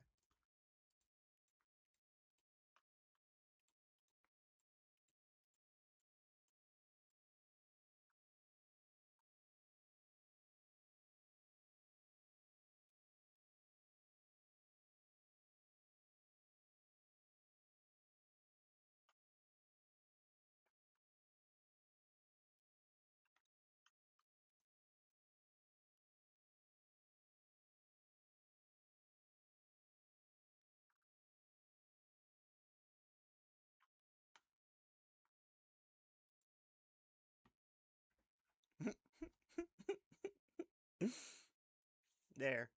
S1: There.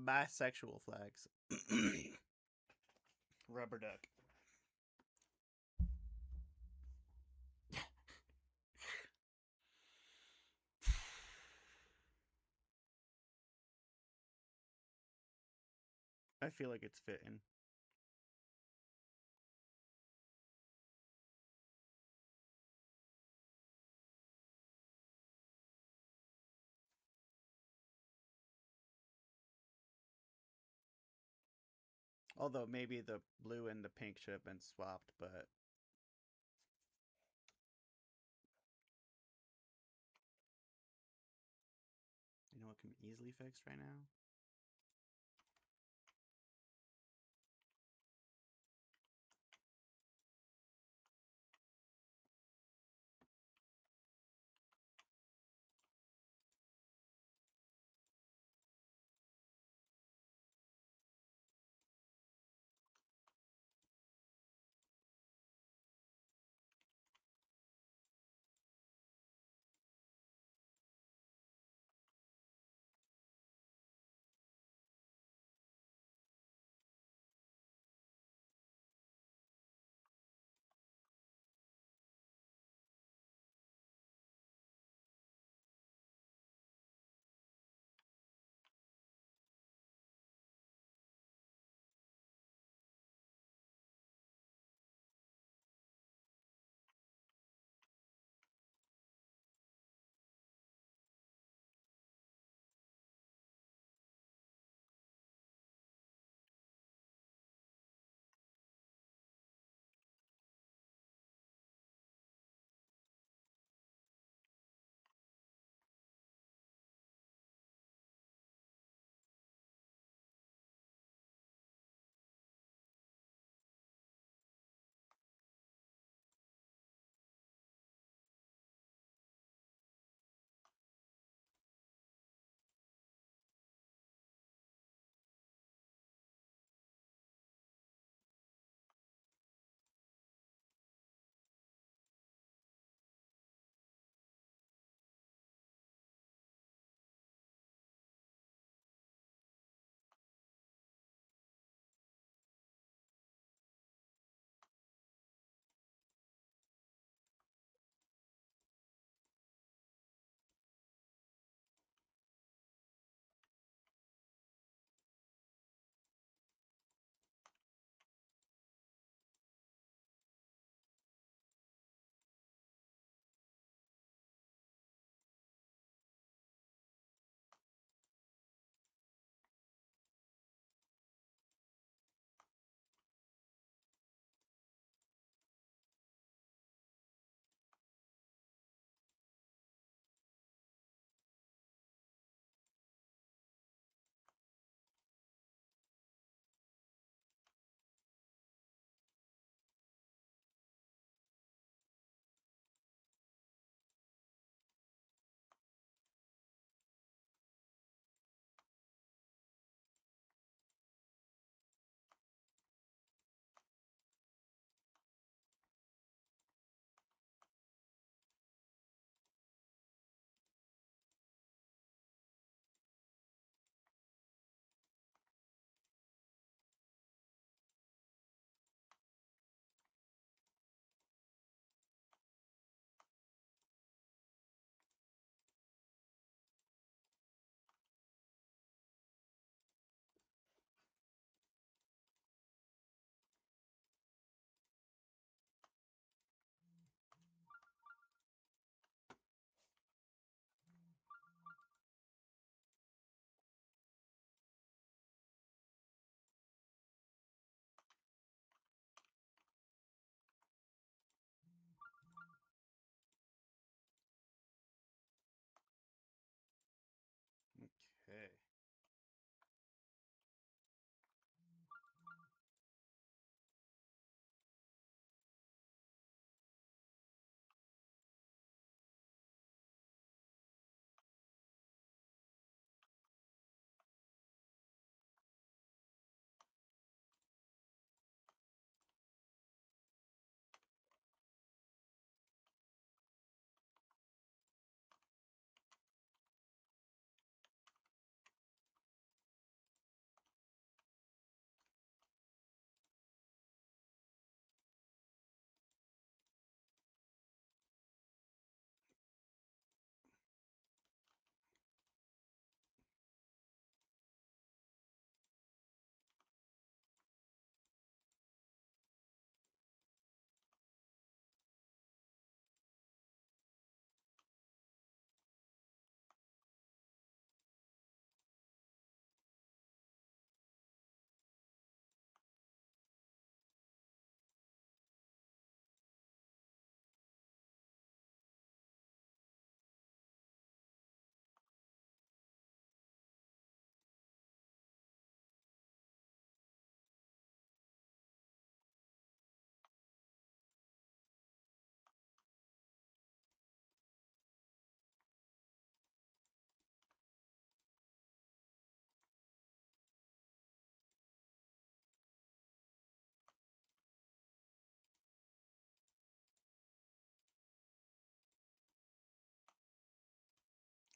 S1: Bisexual flags. Rubber duck. I feel like it's fitting. Although maybe the blue and the pink should have been swapped, but easily fixed right now.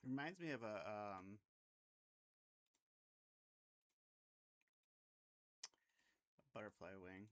S1: Reminds me of a butterfly wing.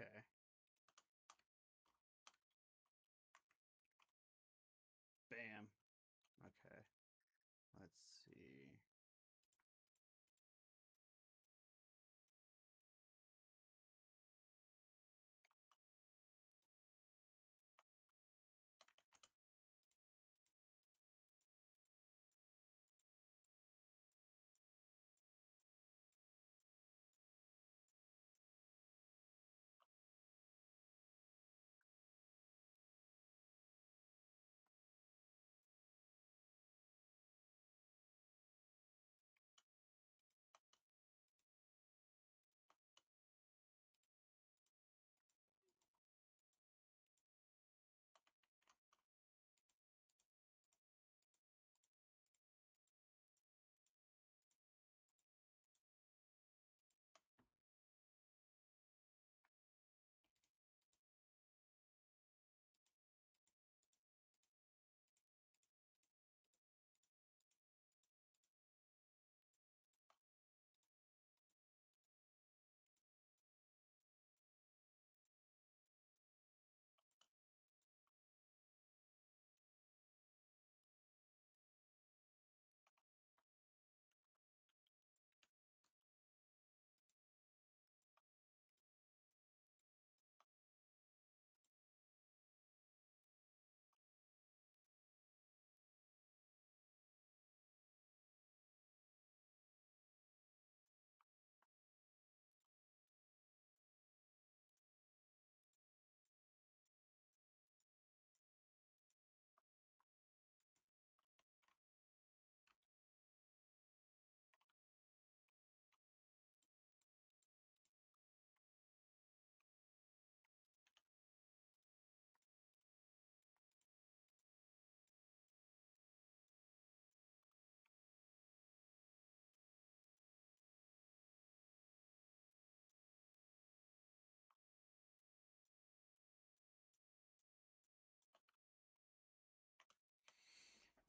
S1: Okay. Bam. Okay. Let's see.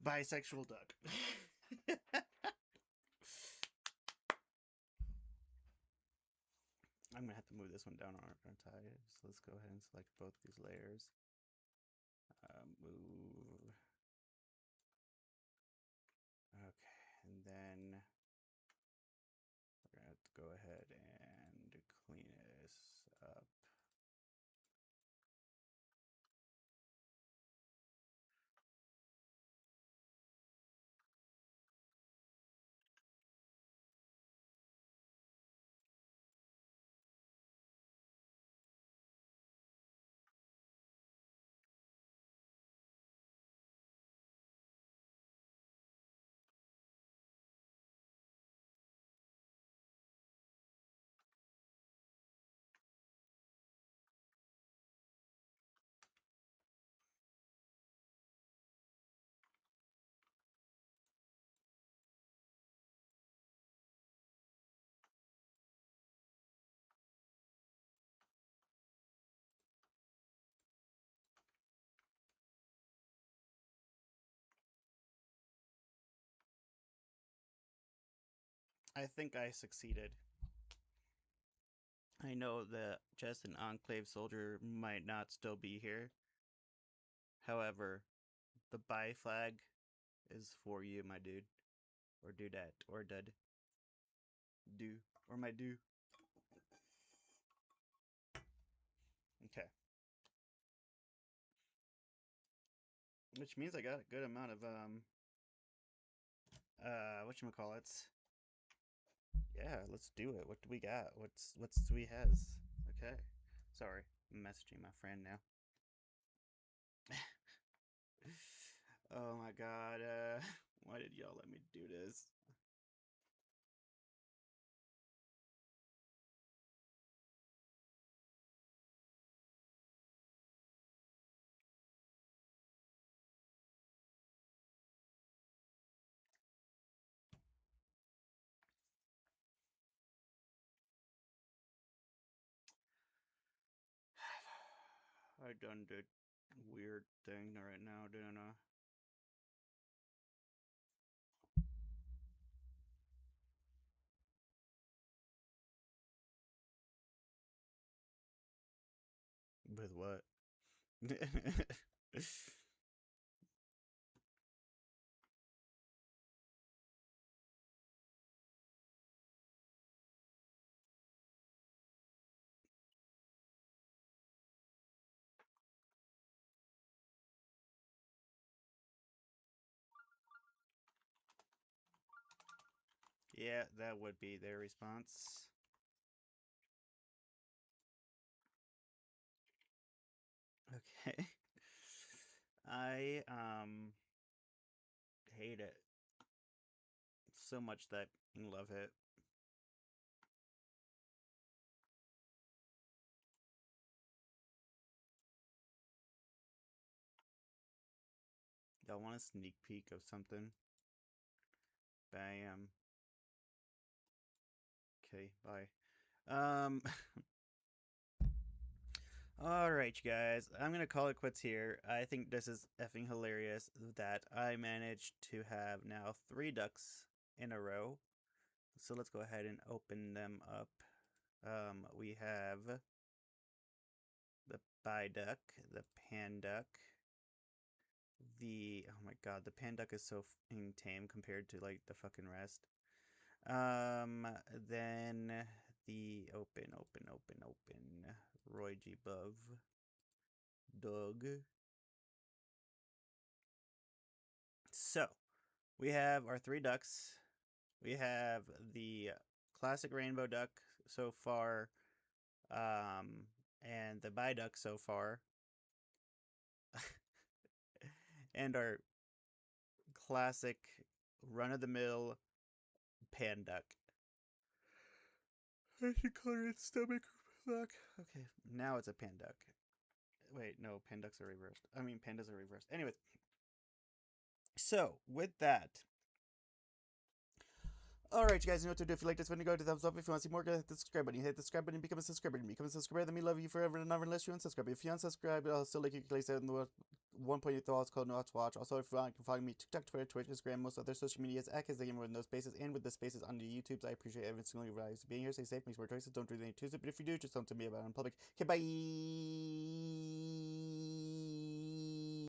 S1: Bisexual duck. I'm gonna have to move this one down, aren't I? So let's go ahead and select both these layers. Move. Okay, and then we're gonna have to go ahead and clean this up. I think I succeeded. I know that just an Enclave soldier might not still be here. However, the buy flag is for you, my dude. Or dudette. Or dud. Do. Or my do. Okay. Which means I got a good amount of, whatchamacallits. Yeah, let's do it. What do we got? What's we has? Okay. Sorry, I'm messaging my friend now. Oh my god, why did y'all let me do this? I done did weird thing right now, didn't I? With what? Yeah, that would be their response. Okay. I hate it so much that I love it. Y'all want a sneak peek of something? Bam. Okay, bye. Alright, you guys. I'm gonna call it quits here. I think this is effing hilarious that I managed to have now 3 ducks in a row. So let's go ahead and open them up. We have the Biduck, the Panduck, oh my god, the Panduck is so fucking tame compared to like the fucking rest. Then the open Roy G. Bove Doug. So we have our 3 ducks. We have the classic rainbow duck so far, and the Biduck so far, and our classic run-of-the-mill Panduck. I should color its stomach black. Okay, now it's a Panduck. Wait, no, Panducks are reversed. I mean, pandas are reversed. Anyways, so with that, Alright, you guys know what to do. If you like this video, go to thumbs up. If you want to see more, go hit the subscribe button. You hit the subscribe button, become a subscriber. Become a subscriber, then we love you forever and ever unless you unsubscribe. If you unsubscribe, I'll still like you place out in the one point you thoughts called Not to Watch. Also, if you want, you can follow me TikTok, Twitter, Twitch, Instagram, most other social medias at Kids the Gamer with no spaces and with the spaces on the YouTubes. I appreciate every single one of you guys being here. Stay safe, make smart choices, don't do anything too stupid. If you do, just don't to me about it in public. Okay, bye.